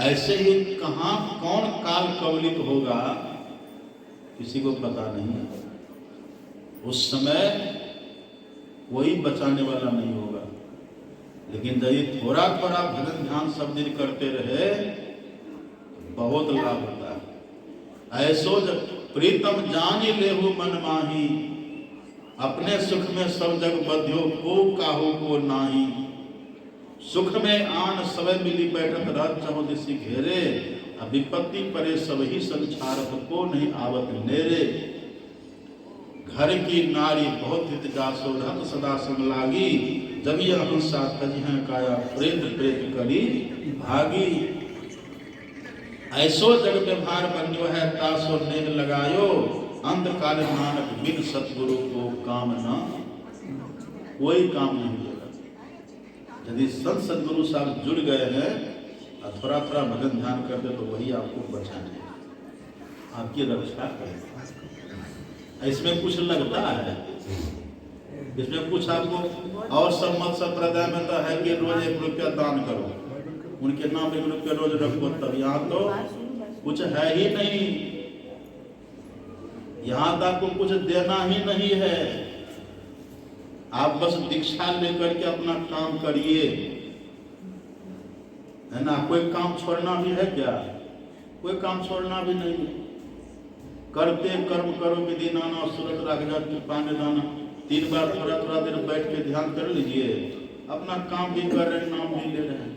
ऐसे ही कहां कौन काल कवलित होगा किसी को पता नहीं है। उस समय कोई बचाने वाला नहीं होगा। लेकिन यदि थोड़ा थोड़ा भजन ध्यान सब दिन करते रहे बहुत लाभ होता है। ऐसो जब प्रीतम जानी लेहु मन माही, अपने सुख में सब जग बध्यो, को काहू को नाही। सुख में आन सब मिली बैठत रात चाहो दिसी घेरे, विपत्ति परे सब ही संसारत, को नहीं आवत नेरे। घर की नारी बहुत हित जासो, रहत सदा संग लागी, जब यह हंसा तजिह काया, प्रेत प्रेत करी भागी। ऐसो जग व्यवहार बन्यो है, तासो नेह लगायो, अंधकाल नानक बिन सतगुरु को काम ना, कोई काम नहीं होगा। यदि संत सदगुरु साहब जुड़ गए हैं और थोड़ा थोड़ा भजन ध्यान करते तो वही आपको बचाने, आपकी रक्षा करें। इसमें कुछ लगता है, इसमें कुछ आपको और सब मत संप्रदाय में तो है कि रोज 1 रुपया दान करो, उनके नाम 1 रुपया रोज रखो, तब यहाँ तो कुछ है ही नहीं। यहाँ तक को कुछ देना ही नहीं है। आप बस दीक्षा लेकर के अपना काम करिए, है ना। कोई काम छोड़ना भी है क्या? कोई काम छोड़ना भी नहीं। करते कर्म करो विधि नाना, सूरत राग जा कृपा निधाना। 3 बार थोड़ा थोड़ा देर बैठ के ध्यान कर लीजिए, अपना काम भी कर रहे, नाम भी ले रहे हैं,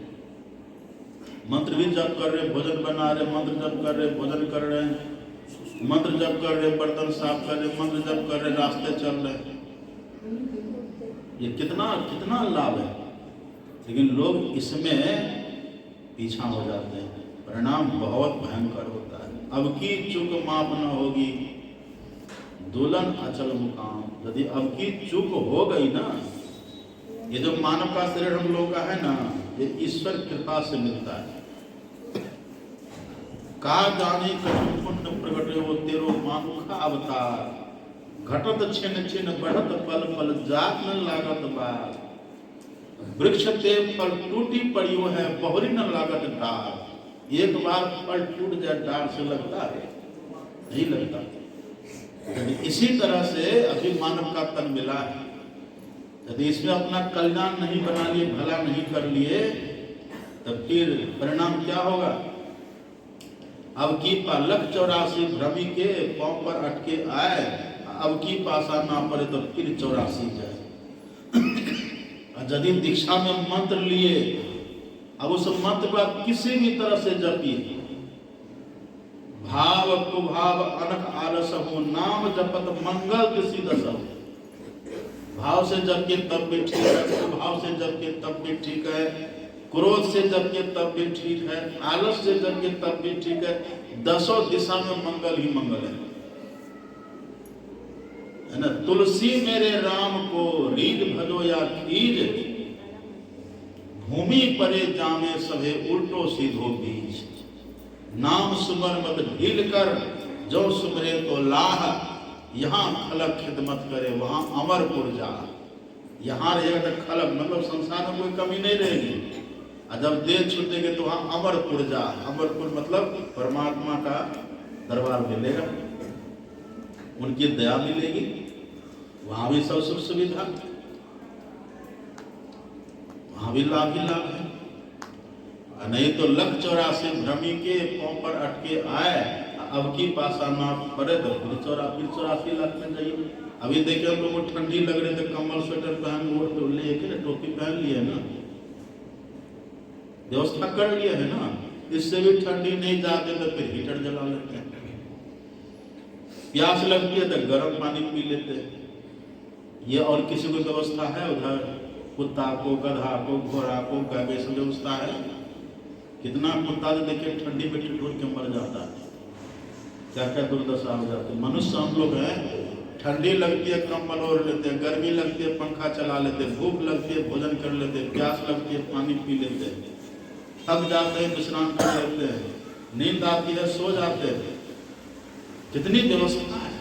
मंत्र भी जप कर रहे, भोजन बना रहे, मंत्र जप कर रहे, भोजन कर रहे हैं, मंत्र जप कर रहे, बर्तन साफ कर रहे, मंत्र जप कर रहे, रास्ते चल रहे। ये कितना कितना लाभ है। लेकिन लोग इसमें पीछा हो जाते हैं, परिणाम बहुत भयंकर होता है। अब की चूक माफ न होगी, दुल्हन अचल मुकाम। यदि अब की चूक हो गई ना, ये जो मानव का शरीर हम लोग का है ना, ये ईश्वर कृपा से मिलता है। का जाने कछु पुण्य प्रगटे हो तेरो मानुखा अवतार, घटत छिन छिन बढ़त पल पल, जात न लागत बार। वृक्ष ते फल टूटी पड़ियो है, बहुरी न लागत डार। एक बार फल टूट जाए डार से लगता है? नहीं लगता। इसी तरह से अभी मानव का तन मिला है। यदि इसमें अपना कल्याण नहीं बना लिए, भला नहीं कर लिए, तब फिर परिणाम क्या होगा? अब की पालक 84 भ्रमी के पांव पर अटके आए, अब की पासा ना पड़े तो फिर 84 जाए। यदि दीक्षा में मंत्र लिए, अब उस मंत्र को आप किसी भी तरह से जपिए, भाव कुभाव अनख आलस हो, नाम जपत मंगल किसी दशा। भाव से जप के तब भी ठीक है, कुभाव से जप के तब भी ठीक है, क्रोध से जप के तब भी ठीक है, आलस से जप के तब भी ठीक है। दसों दिशा में मंगल ही मंगल है ना। तुलसी मेरे राम को रीढ़ भजो या खीज, भूमि परे जामे सभे उल्टो सीधो बीज। नाम सुमर मत ढील कर, जो सुमरे तो लाह, यहाँ खलक खिदमत करे वहां अमरपुर जा। यहाँ रहेगा तो खलक मतलब संसार में कोई कमी नहीं रहेगी, और जब देह छूटेंगे तो वहां अमरपुर जा। अमरपुर मतलब परमात्मा का दरबार मिलेगा, उनकी दया मिलेगी, वहां भी सब सुख सुविधा, वहां भी लाभ ही लाभ है। नहीं तो 184 भ्रमी के पांव पर अटके आए, अब की पासा ना पड़े तो फिर 84 लाख में जाइए। अभी देखिए हम लोग को ठंडी लग रही थी, कम्बल स्वेटर पहन ओढ़ के लेके टोपी पहन लिए ना, व्यवस्था कर लिए है ना। इससे भी ठंडी नहीं जाते तो फिर हीटर जला लेते हैं, प्यास लगती है तो गर्म पानी पी लेते हैं। ये और किसी को व्यवस्था है? उधर कुत्ता को, गधा को, घोड़ा को, गाय सब व्यवस्था है? कितना कुत्ता तो देखिए ठंडी में ठिठुर के मर जाता है, क्या क्या दुर्दशा हो जाती है। मनुष्य हम लोग हैं, ठंडी लगती है कंबल ओढ़ लेते हैं, गर्मी लगती है पंखा चला लेते हैं, भूख लगती है भोजन कर लेते हैं, प्यास लगती है पानी पी लेते हैं, थक जाते हैं विश्राम कर लेते हैं, नींद आती है सो जाते हैं। कितनी व्यवस्था है।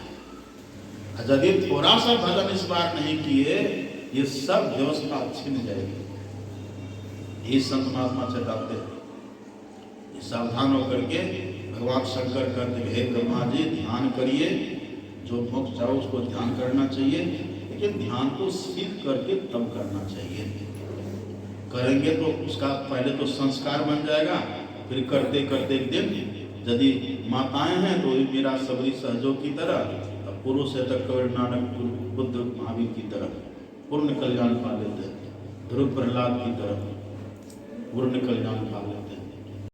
यदि थोड़ा सा भजन इस बार नहीं किए, ये सब व्यवस्था छिन जाएगी। यही संत महात्मा चटाते हैं। सावधान होकर के भगवान शंकर कहते हैं, हे ब्रह्मा जी ध्यान करिए, जो मोक्ष चाहो उसको ध्यान करना चाहिए, लेकिन ध्यान को सीख करके तब करना चाहिए। करेंगे तो उसका पहले तो संस्कार बन जाएगा, फिर करते करते एक दिन यदि माताएं हैं तो मेरा सबरी सहयोग की तरह, पुरुष है तो कबीर नानक बुद्ध महावीर की तरह पूर्ण कल्याण पा लेते हैं, ध्रुव प्रहलाद की तरह पूर्ण कल्याण पा लेते हैं।